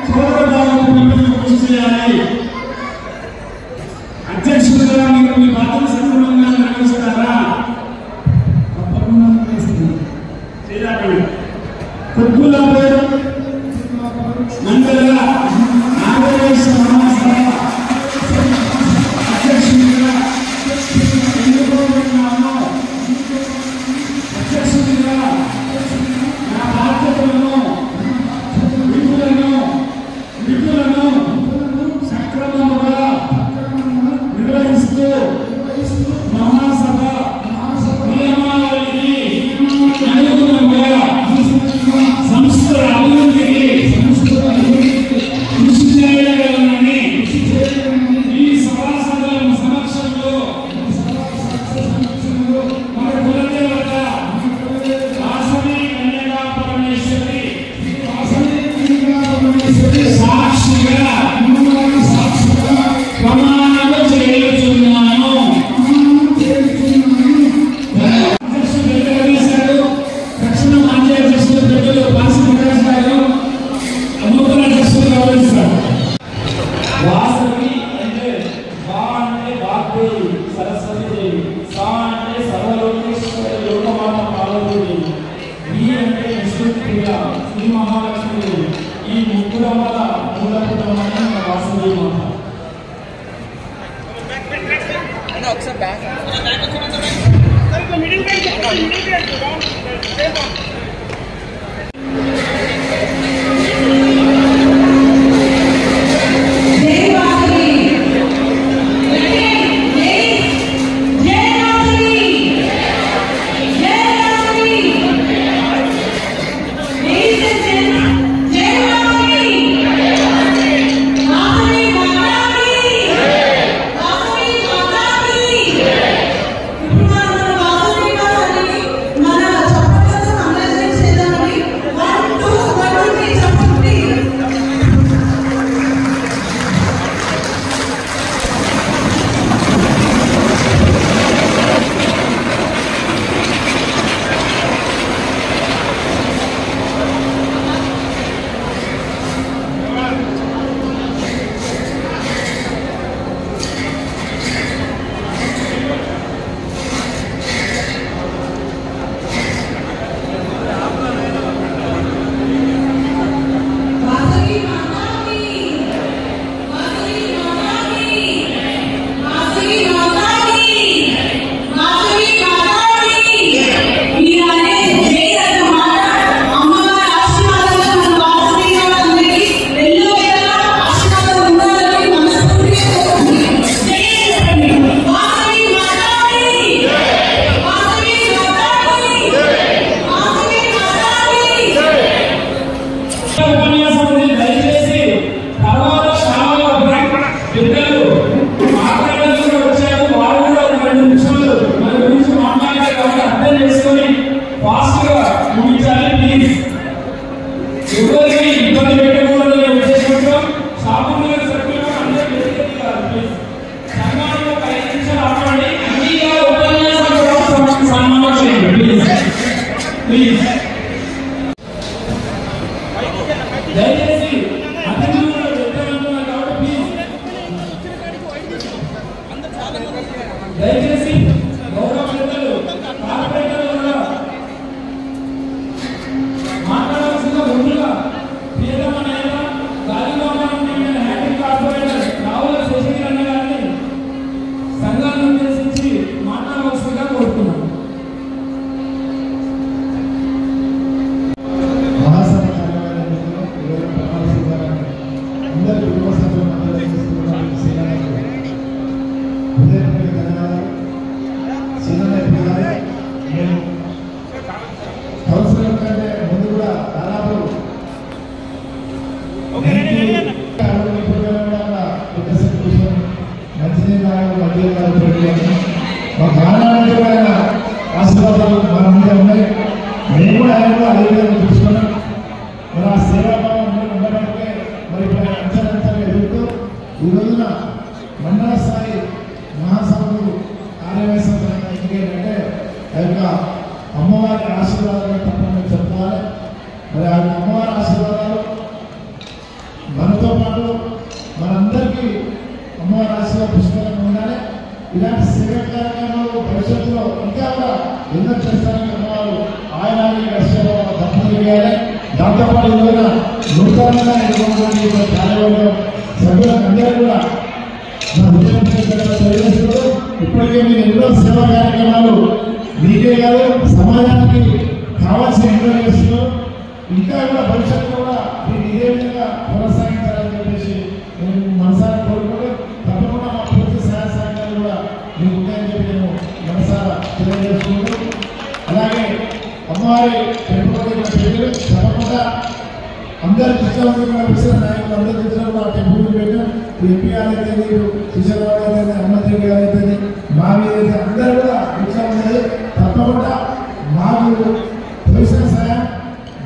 సోదర భావాలను కృషి చేయాలి. అధ్యక్షుడిగా మీరు మీ బాధ్యత సక్రమంగా నిర్వహిస్తారా? తప్పకుండా చేయాలి. కుక్కులాపూర్ మండల నాగరేశ్వర మహాసభ అధ్యక్షుడిగా ఎన్నుకోబడినాను. అధ్యక్షుడిగా నా బాధ్యతలను విధులను సక్రమంగా నిర్వహిస్తూ మహాసభ నియమావళికి అనుగుణంగా సంస్థల అభివృద్ధికి కృషి చేయగలనని ఈ సభాసభల సమక్షంలో మన కులదేవత వాసవి కన్యకా పరమేశ్వరి సాక్షిగా ప్రమాణాలు చేయుచున్నాను. అధ్యక్షుడు వెంకటేశ్వరు, దక్షిణ మాజీ అధ్యక్షుడు పెద్దలు పాసి ప్రకాష్ గారు నూతన అధ్యక్షుడు గౌరవిస్తారు. వాసవి అంటే వా అంటే వాగ్దేవి సరస్వతి దేవి, సా అంటే సర్వలోకేశ్వరి లోకమాత పార్వతీదేవి, వి అంటే విష్ణుప్రియ శ్రీ మహాలక్ష్మి దేవి. ఈ ముగ్గురమ్మల మూలపుటమని మన వాసవి మాత. మన చేసుకొని ఫాస్ట్ గా ముగించాలి ప్లీజ్. ఎవరికి ఇబ్బంది పెట్టకూడదు ఉద్దేశంతో సామాన్య సభ్యులు అందరూ ప్లీజ్ సంఘానికి ఒక 5 నిమిషాలు ఆపండి. అన్నిగా ఉపన్యాసాలు సన్మానం చేయండి ప్లీజ్ ప్లీజ్. దయచేసి అతిథులు వ్యక్తమంటున్నారు కాబట్టి ప్లీజ్ దయచేసి గౌరవ పెద్దలు కార్పొరేటర్లు కూడా మాట్లాడాల్సిన ముందుగా ప్రియతమ నేత గాలివామన హ్యాపీ కార్పొరేటర్ రావుల శశిధరన్న గారిని సంఘాన్ని ఉద్దేశించి మాట్లాడవలసిందిగా కోరుతున్నాను. ఆశీర్వాదాలు మన మీద ఉన్నాయి. మేము కూడా ఆయన అదే విధంగా చూసుకున్నాం. మరి ఆ సేవాభావం ఉండడానికి మరి ఇప్పుడు అంచనంతగా ఎదుగుతూ ఈ రోజున మండల స్థాయి మహాసభలు కార్యవైశ్యంగా ఎన్నికైందంటే ఆ యొక్క అమ్మవారి ఆశీర్వాదాలు తప్పని చెప్పుకోవాలి. మరి ఆ అమ్మవారి ఆశీర్వాదాలు మనతో పాటు మనందరికీ అమ్మవారి ఆశీర్వాద పుష్కలంగా ఉండాలి. ఇలాంటి సేవా కార్యక్రమాలు భవిష్యత్తులో ఇంకా కూడా ఎన్నో చేస్తారని అమ్మవారు ఆయన దర్శనం చేయాలి. దాంతోపాటు ఈరోజు నూతనంగా ఎన్నుకున్నటువంటి కార్యవర్గం సభ్యులందరూ కూడా నా తెలియజేస్తూ ఇప్పటికే మీరు ఎన్నో సేవా కార్యక్రమాలు మీకే కాదు సమాజానికి కావాల్సిన ఎన్నో చేస్తున్నారు. ఇంకా కూడా భవిష్యత్తులో కూడా మీరు ఇదే విధంగా కొనసాగించాలని చెప్పేసి నేను మనసారా కోరుకుంటూ తప్పకుండా మా పూర్తి సహాయ సహకారాలు కూడా మీకు ఉంటాయని చెప్పి నేను మనసారా తెలియజేసుకుంటూ అలాగే అమ్మవారి టెంపుల్ ప్రజలు తప్పకుండా అందరి కృష్ణవంతుల విషయ నాయకులు అందరి కృష్ణ ఆ టెంపుల్ పెట్టాం. ఎంపీ గారైతే కిషోర్ అయితే హనుమంతరెడ్డి గారైతే మా మీద అందరూ కూడా విషయం ఉన్నది. తప్పకుండా మాకు తెలిసిన సహాయం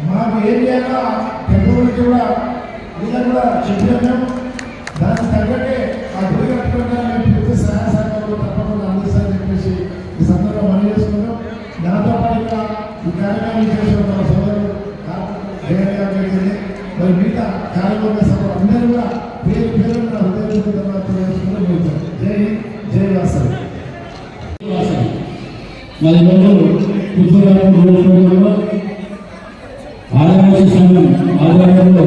మాకు ఏం చేయాలో టెంపుల్ నుంచి కూడా ఇలా కూడా చెప్పాము. దానికి తగ్గట్టే ఆ గుడి కట్టుకోవడానికి పూర్తి సహాయ సహకారాలు తప్పకుండా అందిస్తారని చెప్పేసి ఈ సందర్భంగా మనం చేసుకుంటాం. దాంతో పాటుగా ఈ కార్యక్రమం చేసిన మన సోదరులు జగన్ మరి మిగతా కార్యక్రమ సభ అందరూ కూడా పేరు పేరు హృదయపూర్వకంగా తెలియజేసుకుంటూ వెళ్తారు. జై జై వాసవి. మరి పుస్తకాలలో ఆదివాసీ సంఘం ఆధ్వర్యంలో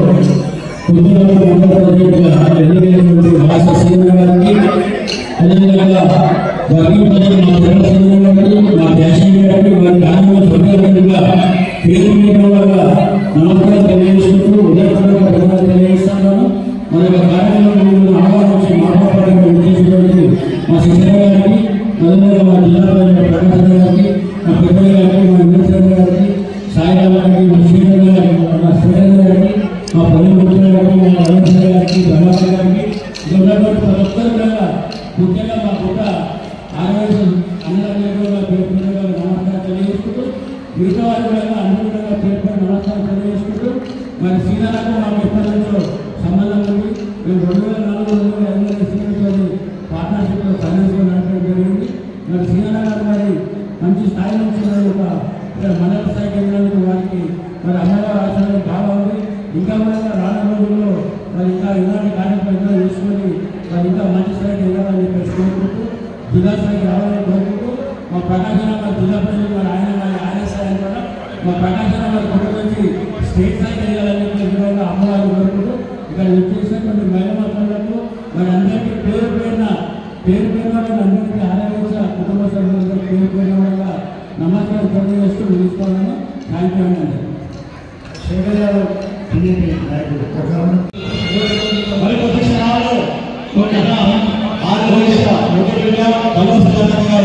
అదేవిధంగా మా ఫ్యాషన్ గారికి వారి కార్యక్రమం స్వర్గంగా పేరు వల్ల నమస్కారం తెలియజేసుకుంటూ ఉదయపూర్వక ధన్యవాదాలు తెలియజేస్తాను. మన యొక్క కార్యక్రమంలో ఆహ్వానించి మాట్లాడడానికి ఉద్దేశించినటువంటి మా శిక్షణ గారికి అదేవిధంగా మా జిల్లా ప్రకాశం గారికి మా పెద్దల గారికి మా విమర్శన గారికి సాయిరామ్ గారికి మా శ్రీధర్ గారికి మా శ్రీధర్ గారికి మా ప్రభుత్వ గారికి మా రమేష్ గారికి ధర్మారావు గారికి ఇక్కడ ఉన్నటువంటి ప్రతి ఒక్కరు కూడా ముఖ్యంగా మా పుట్ట ఆదివాసీ అన్నదానంగా పేర్కొనగా నమస్కారం తెలియజేసుకుంటూ మిగతా వారు కూడా అనుకూలంగా పేర్కొని నమస్కారం తెలియజేసుకుంటూ మరి శ్రీధరకు మాకు ఎప్పటి నుంచో సంబంధం ఉంది. మేము 2004 పార్ట్నర్షిప్లో ఫైనాన్స్లో నడపడం జరిగింది. మరి శ్రీధర గారు మరి మంచి స్థాయి నుంచి ఒక మండల స్థాయికి వెళ్ళినందుకు వారికి మరి అమ్మగారు ఆచరణ బాగా ఉంది. ఇంకా కూడా రానున్న రోజుల్లో మరి ఇంకా ఇలాంటి కార్యక్రమాలు తీసుకొని మరి ఇంకా మంచి స్థాయికి వెళ్ళాలని చెప్పేసి కోరుకుంటూ జిల్లా స్థాయికి రావాలని కోరుకుంటూ మా ప్రకాశం గారు జిల్లా ప్రజలు మరి ఆయన స్థాయి కూడా మా ప్రకాశం గారు కొడుకు నుంచి స్టేట్ స్థాయికి వెళ్ళాలని చెప్పి అమ్మగారు కోరుకుంటూ ఇక్కడ వచ్చేసినటువంటి మహిళలకు మరి అందరికీ పేరు పేరున అందరికీ ఆరోగ్య కుటుంబ సభ్యులందరూ పేరు పేరుగా నమస్కారం తెలియజేస్తూ ముగిస్తున్నాను. థ్యాంక్ యూ అండి. శేఖర్ యాదవ్ టీడీపీ నాయకుడు మరి కొద్ది క్షణాల్లో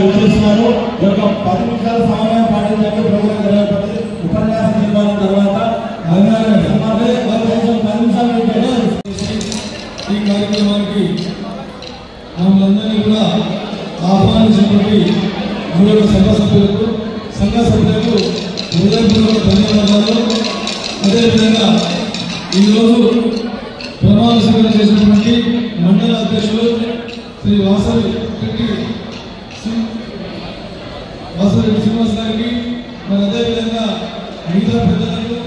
వచ్చేస్తున్నారు. ఒక 10 నిమిషాల సమయం పాటించండి. ప్రోగ్రాం జరగబోతుంది. ఉపన్యాస నిర్మాణం తర్వాత 10 నిమిషాలు ఈ కార్యక్రమానికి మమ్మల్ని కూడా ఆహ్వానించినటువంటి 3 సంఘ సభ్యులకు సంఘ సభ్యుల సభ్యులకు హృదయపూర్వక ధన్యవాదాలు. అదేవిధంగా ఈరోజు ప్రమాణ స్వీకారం చేసినటువంటి మండల అధ్యక్షులు శ్రీ వాసవి శ్రీనివాస్ గారికి, మరి అదేవిధంగా మిగతా పెద్దలకు,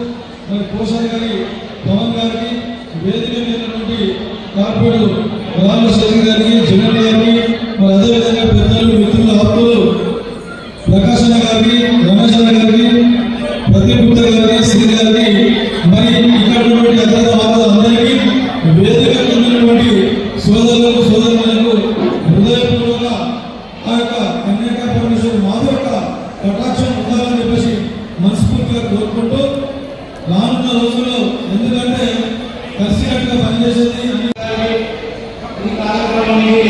మరి కోశాధికారి పవన్ గారికి, వేదిక మీదటువంటి కార్పొరేటర్ రామశేఖర్ గారికి, జగన్ గారికి, మరి అదేవిధంగా పెద్దలు మిత్రులు ఆప్తులు ప్రకాశ్ గారికి, రమేష్ గారికి, ప్రదీప్ గుప్తా గారికి, శ్రీ గారికి, మరి ఇక్కడ ఉన్నటువంటి అందరికీ వేదిక ఉన్నటువంటి సోదరులకు సోదరులకు హృదయపూర్వక ఆ యొక్క కన్యాక పరమేశ్వరు మాధవ యొక్క కటాక్షం ఉండాలని చెప్పేసి మనస్ఫూర్తిగా కోరుకుంటూ, రానున్న రోజుల్లో ఎందుకంటే కలిసికట్టుగా పనిచేసేది ఈ కార్యక్రమానికి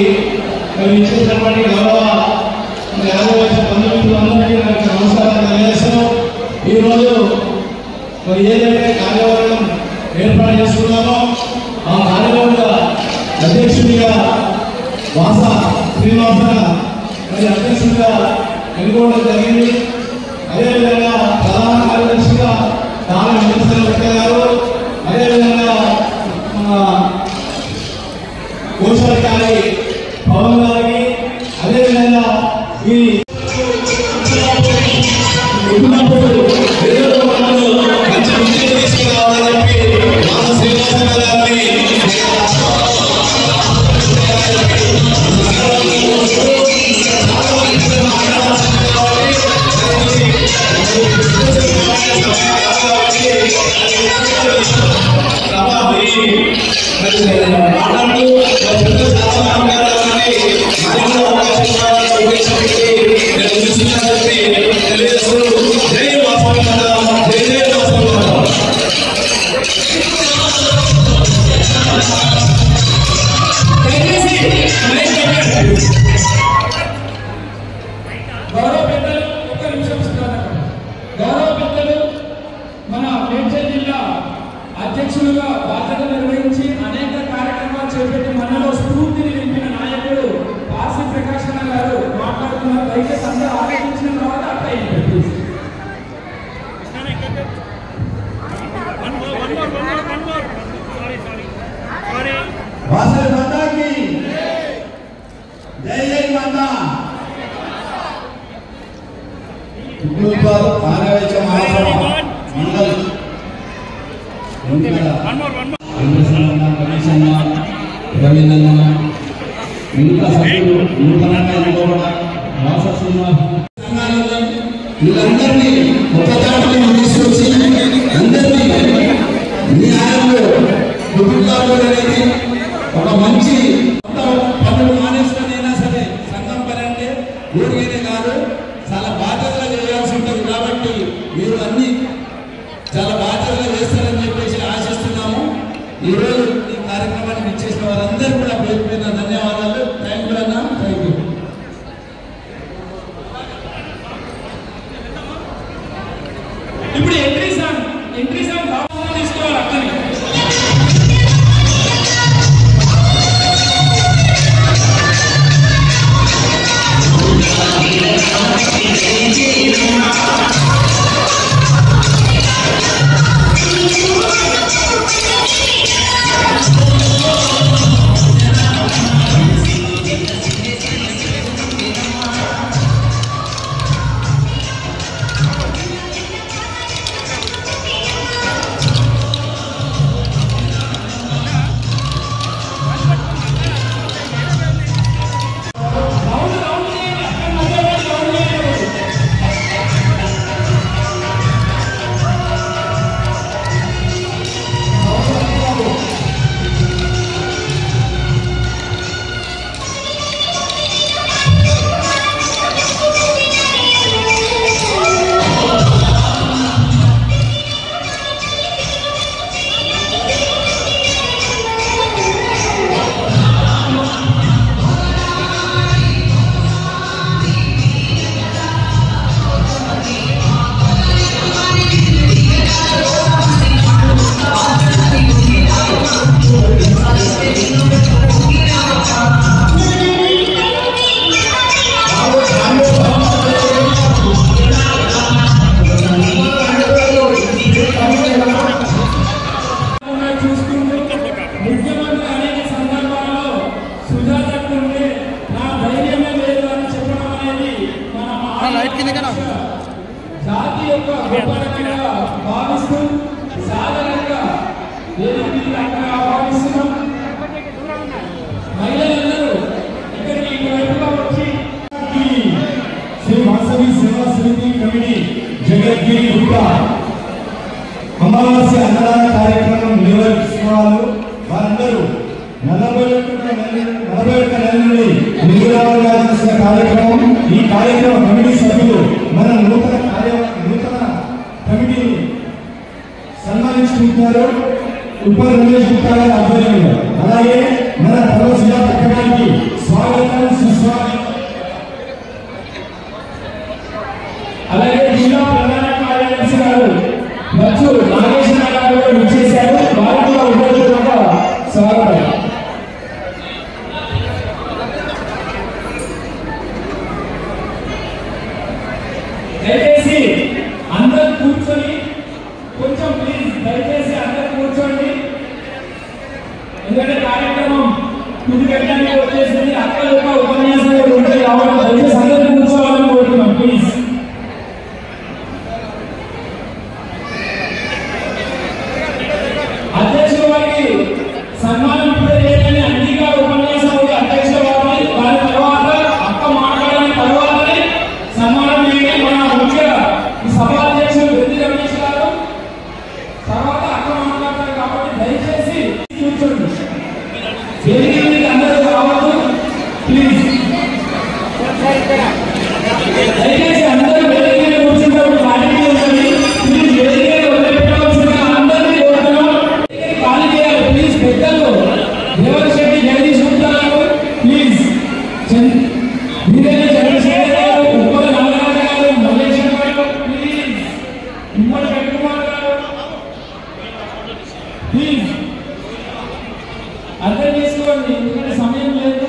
ఇచ్చేసినటువంటి గౌరవ బంధుమిత్రులందరికీ నాకు నమస్కారం తెలియజేస్తున్నాం. ఈరోజు మరి ఏదైతే కార్యవర్గం ఏర్పాటు చేసుకున్నామో ఆ కార్యవర్గ అధ్యక్షుడిగా వాస శ్రీనివాస మరి అధ్యక్షుడిగా ఎన్నుకోవడం జరిగింది. అదేవిధంగా ప్రధాన కార్యదర్శిగా తాను వెంకటేశ్వర గారు, అదేవిధంగా కోశాధికారి పవన్ గారికి, అదేవిధంగా ఈ మంచి విజయం తీసుకురావాలని చెప్పి మన శ్రీనివాస గారిని గౌరవ పెద్దలు, ఒక్క నిమిషం గౌరవ పెద్దలు మన మేడ్చల్ జిల్లా అధ్యక్షులుగా బాధ్యత నిర్వహించి అనేక కార్యక్రమాలు చేపట్టి మనలో స్ఫూర్తిని నింపిన నాయకుడు పాసి ప్రకాశ్ గారు మాట్లాడుతున్నారు. దయచేసి అందరూ ఆలోచించిన తర్వాత అట్లా వాసవి మాతాకి జై జై మాతా. ఆరవేచ మహాసభ మండల్ రవీంద్రన్న మిగతా సభ్యులు నూతనంగా ఎన్నుకోవడం వాస శ్రీనివాస్ వీళ్ళందరినీ ఒక దాంట్లో తీసుకొచ్చి అందరినీ న్యాయంలో అనేది ఒక మంచి పనులు మానేసుకునైనా సరే సంఘం పని అంటే ఊరికేనే కాదు, చాలా బాధ్యతగా చేయాల్సి ఉంటుంది. కాబట్టి మీరు అన్ని చాలా బాధ్యతగా చేస్తారని చెప్పేసి ఆశిస్తున్నాము. ఈరోజు ఈ కార్యక్రమానికి ఇచ్చేసిన వారందరూ కూడా పేరు పైన ధన్యవాదాలు. థ్యాంక్ యూ అన్న, థ్యాంక్ యూ. ఇప్పుడు ఎంట్రీ సాంగ్ తీసుకోవాలి అక్కడికి. జాతి యొక్క గొప్పతనంగా భావిస్తూ సాధారణంగా వేదికకి అక్కడ ఆహ్వానిస్తున్నాం. మహిళలందరూ ఇక్కడికి ఇటువైపుగా వచ్చి శ్రీ వాసవి సేవా సమితి కమిటీ జగద్గిరి గుప్తా అమావాస్య అన్నదాన కార్యక్రమం నిర్వహిస్తున్నారు. వారందరూ 41 నెలల నుండి నిర్వహించాల్సిన కార్యక్రమం. ఈ కార్యక్రమ కమిటీ సభ్యులు మన నూతన కమిటీని సన్మానించుకుంటున్నారు. ఉప రమేష్ గుప్తా గారి ఆధ్వర్యంలో. అలాగే మన ప్రవేశ కమిటీకి స్వాగతం సుస్వాగతం. అలాగే జిల్లా ప్రధాన కార్యదర్శి గారు వచ్చు నాగేశ్వర గారు కూడా విచ్చేశారు. వారు కూడా ఉద్యోగంగా స్వాగతం. దయచేసి అందరూ కూర్చొని కొంచెం ప్లీజ్ దయచేసి అందరూ కూర్చోండి. ఎందుకంటే కార్యక్రమం తుది పెట్టడానికి వచ్చేసింది. అక్కడ ఒక ఉపన్యాసం కూడా ఉంటుంది కాబట్టి దయచేసి అందరూ కూర్చోవాలని కోరుతున్నాం ప్లీజ్. అధ్యక్షుల వారికి సన్మానం ఇప్పుడు చేయాలని అన్నిగా ఉపన్యాసం ఉంది. అధ్యక్షుల వారిని దాని తర్వాత అక్క మాట్లాడిన తర్వాతనే సన్మానం చేయాలి. మన ముఖ్య సభ అధ్యక్షులు వెండి రమేష్ గారు తర్వాత అక్క మాట్లాడతారు కాబట్టి దయచేసి కూర్చోండి. వేదిక అందరూ రావద్దు ప్లీజ్. దయచేసి అందరూ వేదిక కూర్చుంటారు. క్లారిటీ ఉంటుంది ప్లీజ్. వేదిక వదిలిపెట్టవలసిందిగా అందరినీ కోరుతున్నాం. ఖాళీ చేయాలి ప్లీజ్. పెద్దలు దేవర్ శెట్టి జగదీష్ గుప్తా గారు ప్లీజ్. చంద్రశేఖర్ గారు, ఉప్పల నాగరాజ గారు, మల్లేశ్వర గారు ప్లీజ్. ఉమ్మడి వెంకటకుమార్ గారు ప్లీజ్. అర్థం చేసుకోండి ఎందుకంటే సమయం లేదు.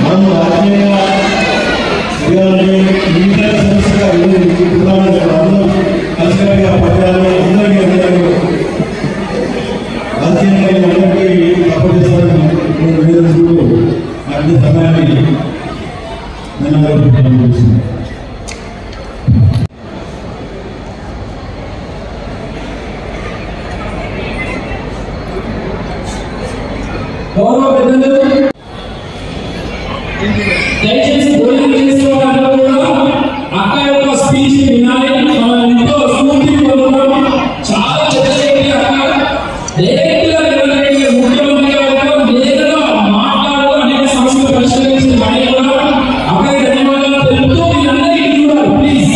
మనం రాజకీయంగా మిగతా సమస్యగా కలిసినట్టుగా పట్టాలి. అందరికీ రాజకీయంగా అందరికీ సపోర్ట్ చేస్తారని అన్ని సమయాన్ని గౌరవ పెద్దలు దయచేసి భోజనం చేసుకోవడానికి కూడా అక్క యొక్క స్పీచ్ వినాలి. మనం ఎంతో స్ఫూర్తి పొందుతాం. చాలా పెద్ద అక్క డైరెక్ట్ గా ముఖ్యమంత్రి గారితో నేరుగా మాట్లాడుతూ అనేక సమస్యలు పరిష్కరించిన వారి కూడా అక్కడికి ధన్యవాదాలు తెలుపుతూ మీరందరికీ చూడాలి ప్లీజ్.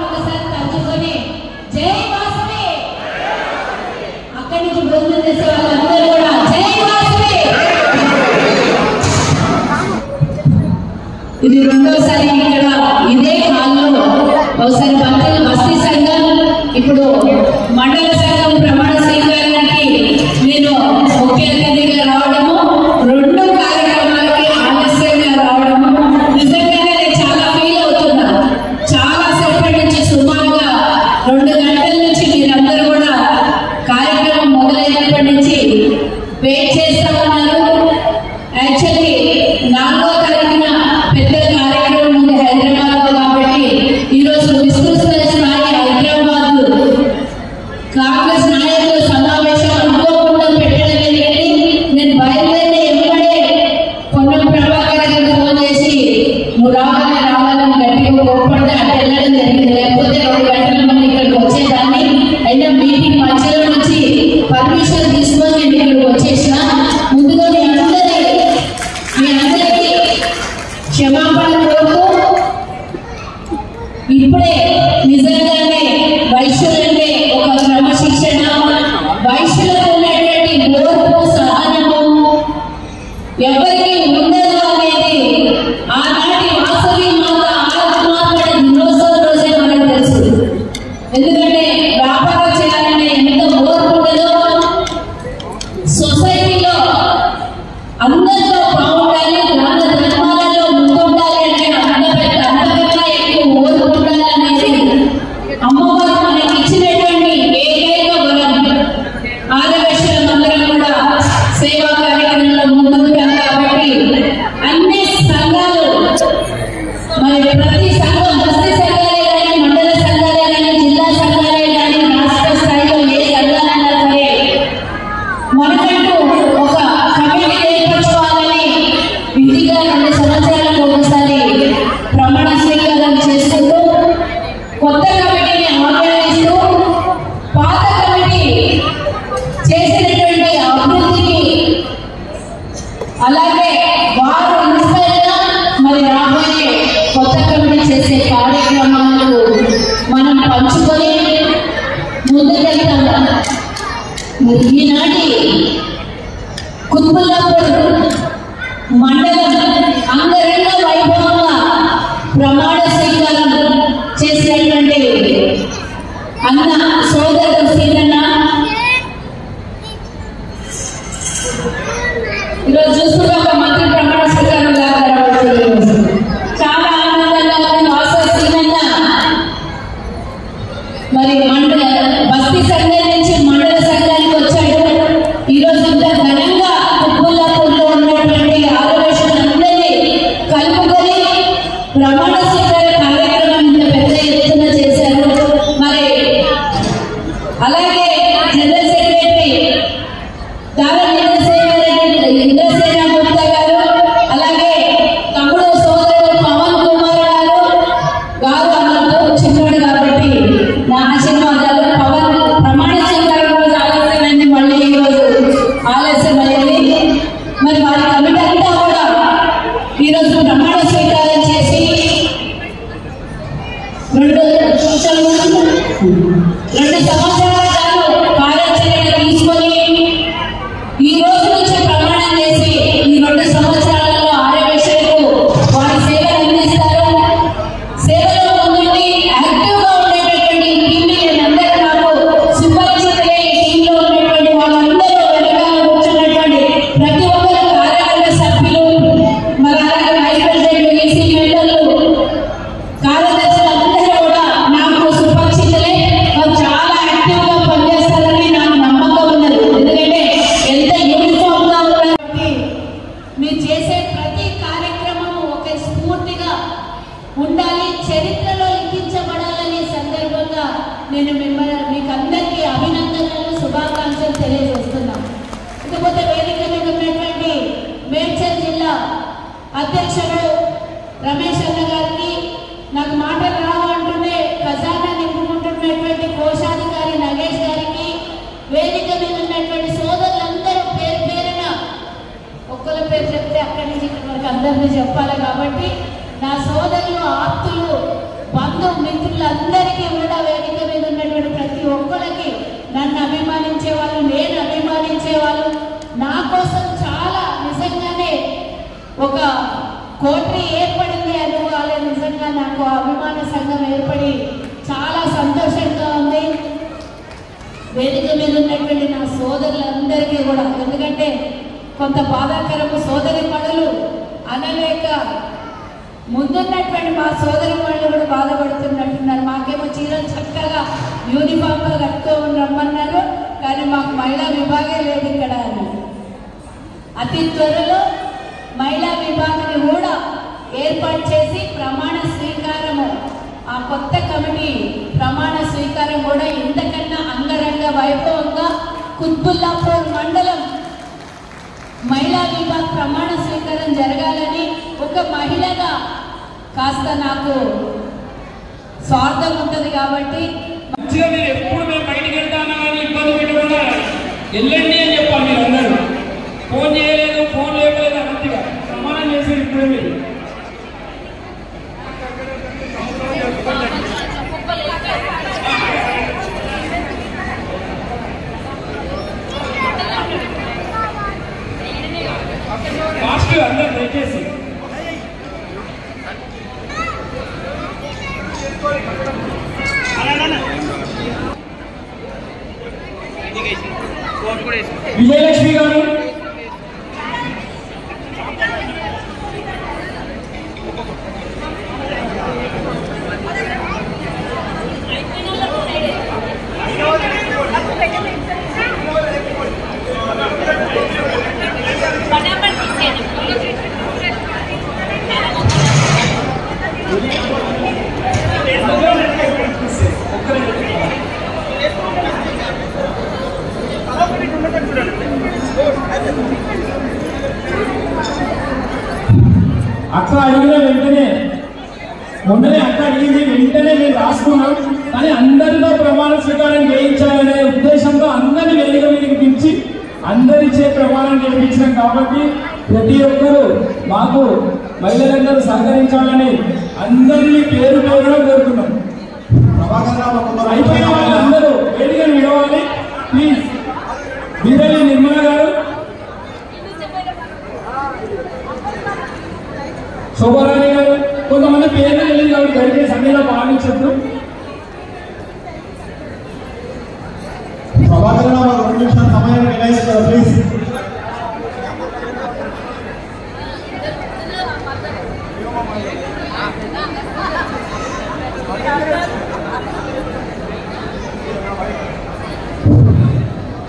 ఒకసారి తలుచుకొని జై వాసవి అక్కడి నుంచి భోజనం చేసే వాళ్ళందరూ కూడా జై వాసవి. ఇది రెండోసారి ఇక్కడ ఇదే హాల్లో ఒకసారి బస్తీ సంఘం ఇప్పుడు మండల సంఘం ప్రమాణ స్వీకారానికి నేను ముఖ్య అతిథిగా రావడము, రెండు కార్యక్రమాలకి ఆలస్యంగా రావడము నిజంగానే నేను చాలా ఫీల్ అవుతున్నా. చాలా సేపటి నుంచి సుమారుగా 2 గంటల నుంచి మీరందరూ కూడా కార్యక్రమం మొదలైనప్పటి నుంచి వెయిట్ చేస్తా ఉన్నారు. యాక్చువల్లీ 4వ తారీఖున పెద్ద కార్యక్రమం ఉంది హైదరాబాద్ లో కాబట్టి ఈరోజు విస్తృత స్థాయి హైదరాబాద్ కాంగ్రెస్ నాయకుల సమావేశం అనుకోకుండా పెట్టడం జరిగింది. నేను బయలుదేరి ఎమ్మడే పొన్నం ప్రభాకర్ గారికి ఫోన్ చేసి నువ్వు రావాలని గట్టిగా కోప్పడితే అటు వెళ్ళడం జరిగింది. లేకపోతే 2 గంటల మంది ఇక్కడికి వచ్చేదాన్ని. అయినా మీటింగ్ మధ్యలో నుంచి పర్మిషన్ తీసుకొని నేను ఇక్కడికి వచ్చేసిన. ముందుగా మీ అందరికీ క్షమాపణ కోరుతూ ఇప్పుడే నిజంగానే వైశ్యులంటే ఒక క్రమశిక్షణ, వైశ్యులకు ఉన్నటువంటి ఓర్పు సహనము ఎవరికి ఉండదు అనేది ఆనాటి వాసవి మాత ఆరాధన దినోత్సవం ఈనాటి కుత్బుల్లాపూర్ మండలం అంగరంగ వైభవంగా ప్రమాణ స్వీకారం చేసినటువంటి అన్న సోదరుడు సీనన్న ఈరోజు చూస్తున్న ఒక మంత్రి ప్రమాణ స్వీకారం చాలా ఆనందంగా సీనన్న మరి బస్తీ సంఘం నుంచి మండల సంఘానికి వచ్చాడు. ఈరోజు ఇంత ఘనంగా కుత్బుల్లాపూర్లో ఉన్నటువంటి ఆదివాసులందరినీ కలుపుకొని ప్రమాణ స్వీకార కార్యక్రమం ఇంత పెద్ద ఎత్తున చేశారు. మరి అలాగే జనరల్ సెక్రటరీ దారా ఇంద్రసేన గుప్తా గారు, అలాగే తమ్ముడు సోదరుడు పవన్ కుమార్ గారు అన్నట్టు చిన్నాడు కాబట్టి నా ఆశీర్వాదాలు. పవన్ ప్రమాణ స్వీకారం రోజు ఆలస్యమైంది, మళ్ళీ ఈరోజు ఆలస్యమైంది. మరి వారి కమిటీ అంతా కూడా ఈరోజు ప్రమాణ స్వీకారం చేసి 2 సంవత్సరాల కాలం కార్యాచరణ తీసుకొని ఈ రోజు నుంచి ప్రమాణం చేసి ఈ 2 సంవత్సరాలలో ఆర్యవేశ్యలకు వారి సేవలు అందిస్తారు. సేవలో ముందుండి యాక్టివ్ గా ఉండేటటువంటి టీంలందరూ నాకు సుపరిచితులే. ఈ టీంలో ఉన్నటువంటి వాళ్ళందరూ వెనకాల కూర్చున్నటువంటి ప్రతి ఒక్కరు కార్యవర్గ సభ్యులు, మరి అలాగే వైస్ ప్రెసిడెంట్, ఈసీ మెంబర్లు, కార్యదర్శులు అందరూ కూడా నాకు సుపరిచితులే. వారు చాలా యాక్టివ్ గా పనిచేస్తారని నాకు నమ్మకం ఉన్నది. ఎందుకంటే ఎంత యూనిఫామ్ గా ఉన్నారు. మీరు చేసే ప్రతి కార్యక్రమం ఒక స్ఫూర్తిగా ఉండాలి, చరిత్రలో లిఖించబడాలనే సందర్భంగా నేను మీకు అందరికీ అభినందనలు, శుభాకాంక్షలు తెలియజేస్తున్నాను. ఇకపోతే వేదిక మీద ఉన్నటువంటి మేడ్చల్ జిల్లా అధ్యక్షుడు రమేష్ అన్న గారికి, నాకు మాటలు రావు అంటూనే ఖజానా నింపుకుంటున్నటువంటి కోశాధికారి నగేష్ గారికి, వేదిక మీద ఉన్నటువంటి సోదరులందరూ పేరు పేరున ఒక్కల పేరు చెప్తే అక్కడి నుంచి ఇక్కడి వరకు అందరినీ చెప్పాలి కాబట్టి నా సోదరులు, ఆప్తులు, బంధు మిత్రులందరికీ కూడా వేదిక మీద ఉన్నటువంటి ప్రతి ఒక్కరికి, నన్ను అభిమానించే వాళ్ళు, నేను అభిమానించే వాళ్ళు, నా కోసం చాలా నిజంగానే ఒక కోటరీ ఏర్పడింది అనుకోవాలి. నిజంగా నాకు అభిమాన సంఘం ఏర్పడి చాలా సంతోషంగా ఉంది. వేదిక మీద ఉన్నటువంటి నా సోదరులందరికీ కూడా, ఎందుకంటే కొంత బాధాకరము సోదరి మణులు అనలేక ముందున్నటువంటి మా సోదరి మణులు కూడా బాధపడుతున్నట్టున్నారు. మాకేమో చీరలు చక్కగా యూనిఫామ్ గా కట్టుకొని రమ్మన్నారు, కానీ మాకు మహిళా విభాగే లేదు ఇక్కడ అని. అతి త్వరలో మహిళా విభాగాన్ని కూడా ఏర్పాటు చేసి ప్రమాణ స్వీకారము, ఆ కొత్త కమిటీ ప్రమాణ స్వీకారం కూడా ఇంతకన్నా అంగరంగ వైభవంగా కుత్బుల్లాపూర్ మండలం మహిళా విభాగ ప్రమాణ స్వీకారం జరగాలని, ఒక మహిళగా కాస్త నాకు స్వార్థం ఉంటుంది కాబట్టి మంచిగా మీరు ఎప్పుడు మేము బయటికి వెళ్తామని ఇబ్బంది పెట్టకుండా వెళ్ళండి అని చెప్పాలి. మీరు అందరూ ఫోన్ చేయలేదు, ఫోన్ లేవలేదు అన్నట్టుగా ప్రమాణం చేశారు. ఇప్పుడు మీరు ఫాస్ట్ అందరూ దయచేసి విజయలక్ష్మి గారు, అక్క అడిగిన వెంటనే మొన్ననే అక్క అడిగింది, వెంటనే మేము రాసుకున్నాం. కానీ అందరితో ప్రమాణ స్వీకారం చేయించాలనే ఉద్దేశంతో అందరినీ వేదిక మీదకి పిలిచి అందరిచే ప్రమాణం చేయించాం. కాబట్టి ప్రతి ఒక్కరూ మాకు మహిళలందరూ సహకరించాలని అందరినీ పేరు పేరుగా కోరుతున్నాం. అయిపోయిన వాళ్ళందరూ వేదికను విడవాలి ప్లీజ్. నిమిషాల సమయాన్ని కేటాయిస్తారు ప్లీజ్.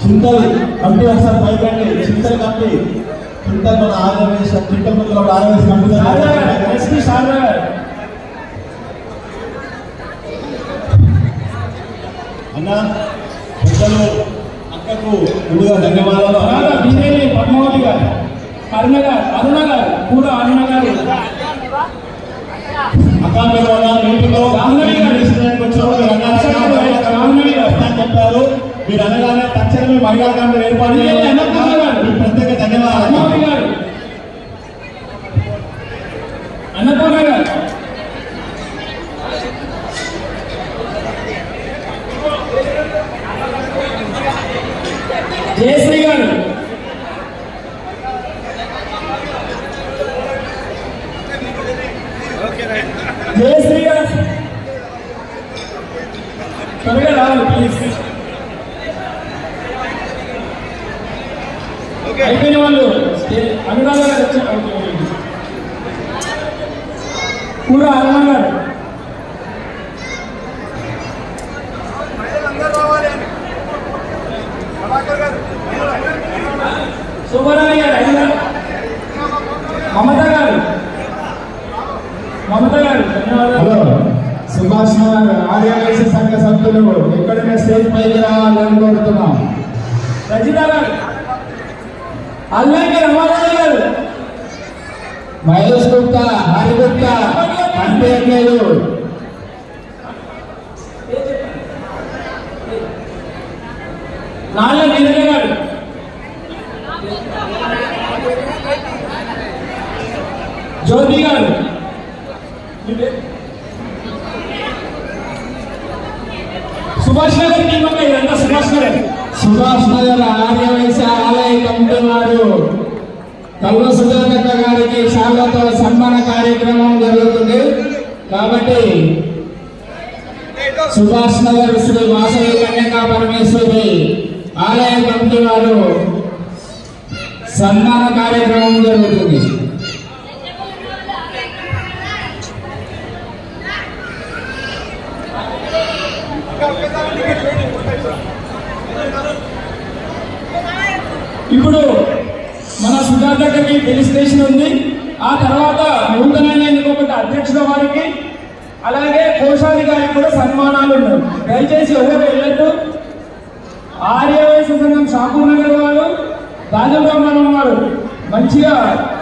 చింతల్ కమిటీ ఒకసారి పైకండి. చింతల్ కమిటీ, చింతల్ మన ఆర్యవేశ చింతల్ ముందు ఆర్యవేశ కమిటీ అన్న పెద్దలు అక్కకు ముందుగా ధన్యవాదాలు. బీజేపీ పద్మావతి గారు, అరుణ గారు, అరుణ గారు కూడా అరుణ గారు, అకాంక్ష మీటింగ్లో చెప్పారు. మీరు అనగానే తక్షణమే మహిళా కమిటీ ఏర్పాటు చేయాలి. ప్రత్యేక ధన్యవాదాలు. అన్నపూర్ణ గారు, జయశ్రీ గారు, జయశ్రీ గారు త్వరగా రావాలి ప్లీజ్. అయిపోయిన వాళ్ళు అనురాధ గారు వచ్చారు కూడా అరుణ గారు, శోభరాణి గారు, మమత గారు, మమత గారు ధన్యవాదాలు. హలో, సుభాష్ నగర్ ఆర్యవైశ్య సంఘ సభ్యులు ఎక్కడైనా స్టేజ్ పైకి రావాలని కోరుతున్నాం. రజిత గారు, అల్లంకి రమారావు గారు, మహేష్ గుప్తా, హరి గుప్తా కనిపించట్లేదు. నాళ్ళ నీరజ గారు, జ్యోతి గారు, సుభాష్ నగర్ టీం అంతా ఇదంతా సుభాష్ నగర్. సుభాష్ నగర్ ఆర్యవైశ్య ఆలయ కమిటీ వారు కల్వ సుజాతక్క గారికి శాలతో సన్మాన కార్యక్రమం జరుగుతుంది. కాబట్టి సుభాష్ నగర్ శ్రీ వాసవి కన్యకా పరమేశ్వరి ఆలయ కమిటీ వారు సన్మాన కార్యక్రమం జరుగుతుంది. ఇప్పుడు మన సుజాతకి రిజిస్ట్రేషన్ ఉంది. ఆ తర్వాత నూతనంగా ఎన్నుకోబడ్డ అధ్యక్షుల వారికి అలాగే కోశాధికారికి కూడా సన్మానాలు ఉన్నాయి. దయచేసి ఎవరు వెళ్ళొద్దు. ఆర్యవైశ్య సంఘం షాపూర్ నగర్ వారు, రాజబ్రహ్మణం వారు మంచిగా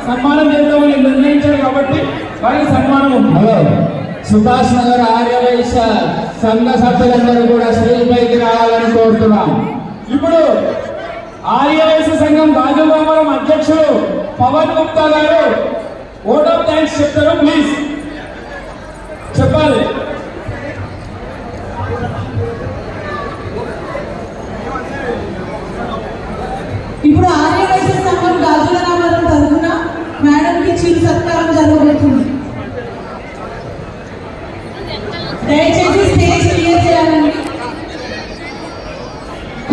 సన్మానం చేద్దామని నిర్ణయించారు కాబట్టి వారికి సన్మానం ఉంది. హలో, సుభాష్ నగర్ ఆర్యవైశ్య సంఘ సభ్యులందరూ కూడా స్టేజ్ పైకి రావాలని కోరుతున్నాం. ఇప్పుడు ఆర్యవైశ్య సంఘం రాజబ్రహ్మణం అధ్యక్షుడు పవన్ గుప్తా గారు ఓట్ ఆఫ్ థ్యాంక్స్ చెప్తారు. ప్లీజ్ చెప్పాలి. ఇప్పుడు ఆర్యవైశ్య సంఘం గాజుల రామారావు తరఫున మేడం కి చిరు సత్కారం జరగబోతుంది. దయచేసి స్టేజ్ క్లియర్ చేయాలండి.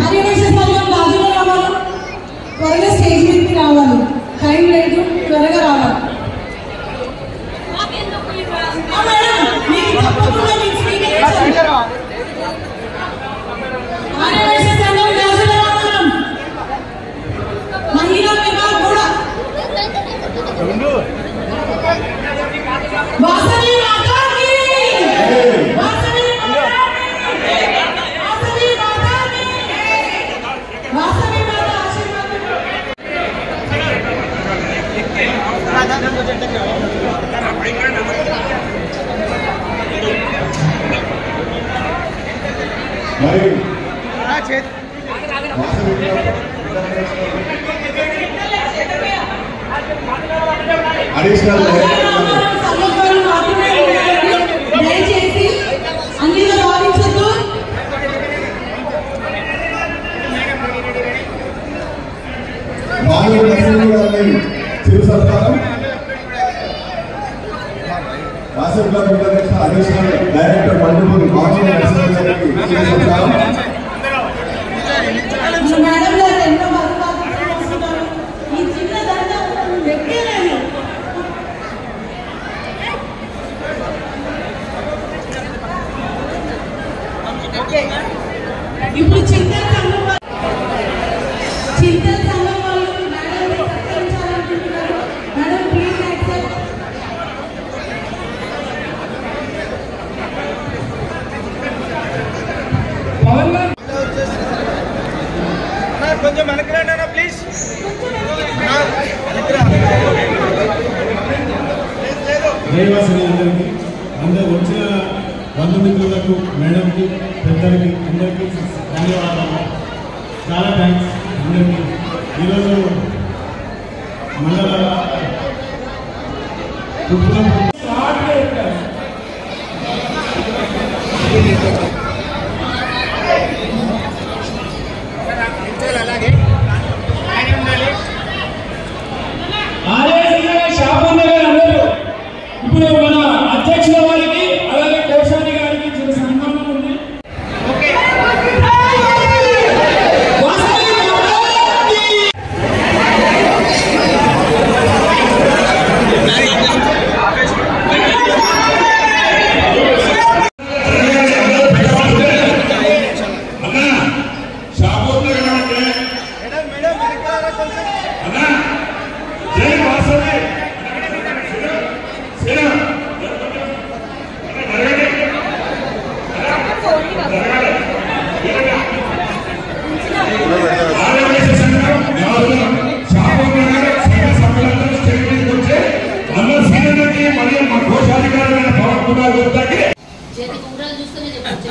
ఆర్యవైశ్య సంఘం గాజుల రామారావు త్వరగా స్టేజ్ మీదకి రావాలి. టైం లేదు, త్వరగా రావాలి. ఆర్యవైశ్య సంఘం గాజుల రామారావు మహిళా విభాగం కూడా వాసవి మాతాకి, వాసవి మాతాకి, వాసవి మాతాకి, వాసవి మాత ఆశీర్వాదం. మరి అడిషనల్ దయచేసి అన్నిలో భావించద్దు. బాలు నరసింహ గారిని చిరు సత్కారం, Vasavi club international additional director పండుగ బాలు నరసింహ గారికి చిరు సత్కారం. మేడం ఇప్పుడు చింతల సంఘం వాళ్ళు మేడం సత్కరించాలనుకుంటున్నారు. Madam please accept. Pavan garu కొంచెం వెనక్కి రండి అన్న ప్లీజ్. దేవాసరి అందరికీ, అందరు వచ్చిన బంధుమిత్రులకు, మేడంకి, పెద్దలకి అందరికీ ధన్యవాదాలు. చాలా థ్యాంక్స్ అందరికీ. ఈరోజు మండల షాపన్న గారు అన్నారు. ఇప్పుడు మన అధ్యక్షుల వారికి అలాగే కోశాని గారికి చిన్న సంబంధం ఉంది. చేతి కుమ్రాలు చూస్తూనే చెప్పచ్చు.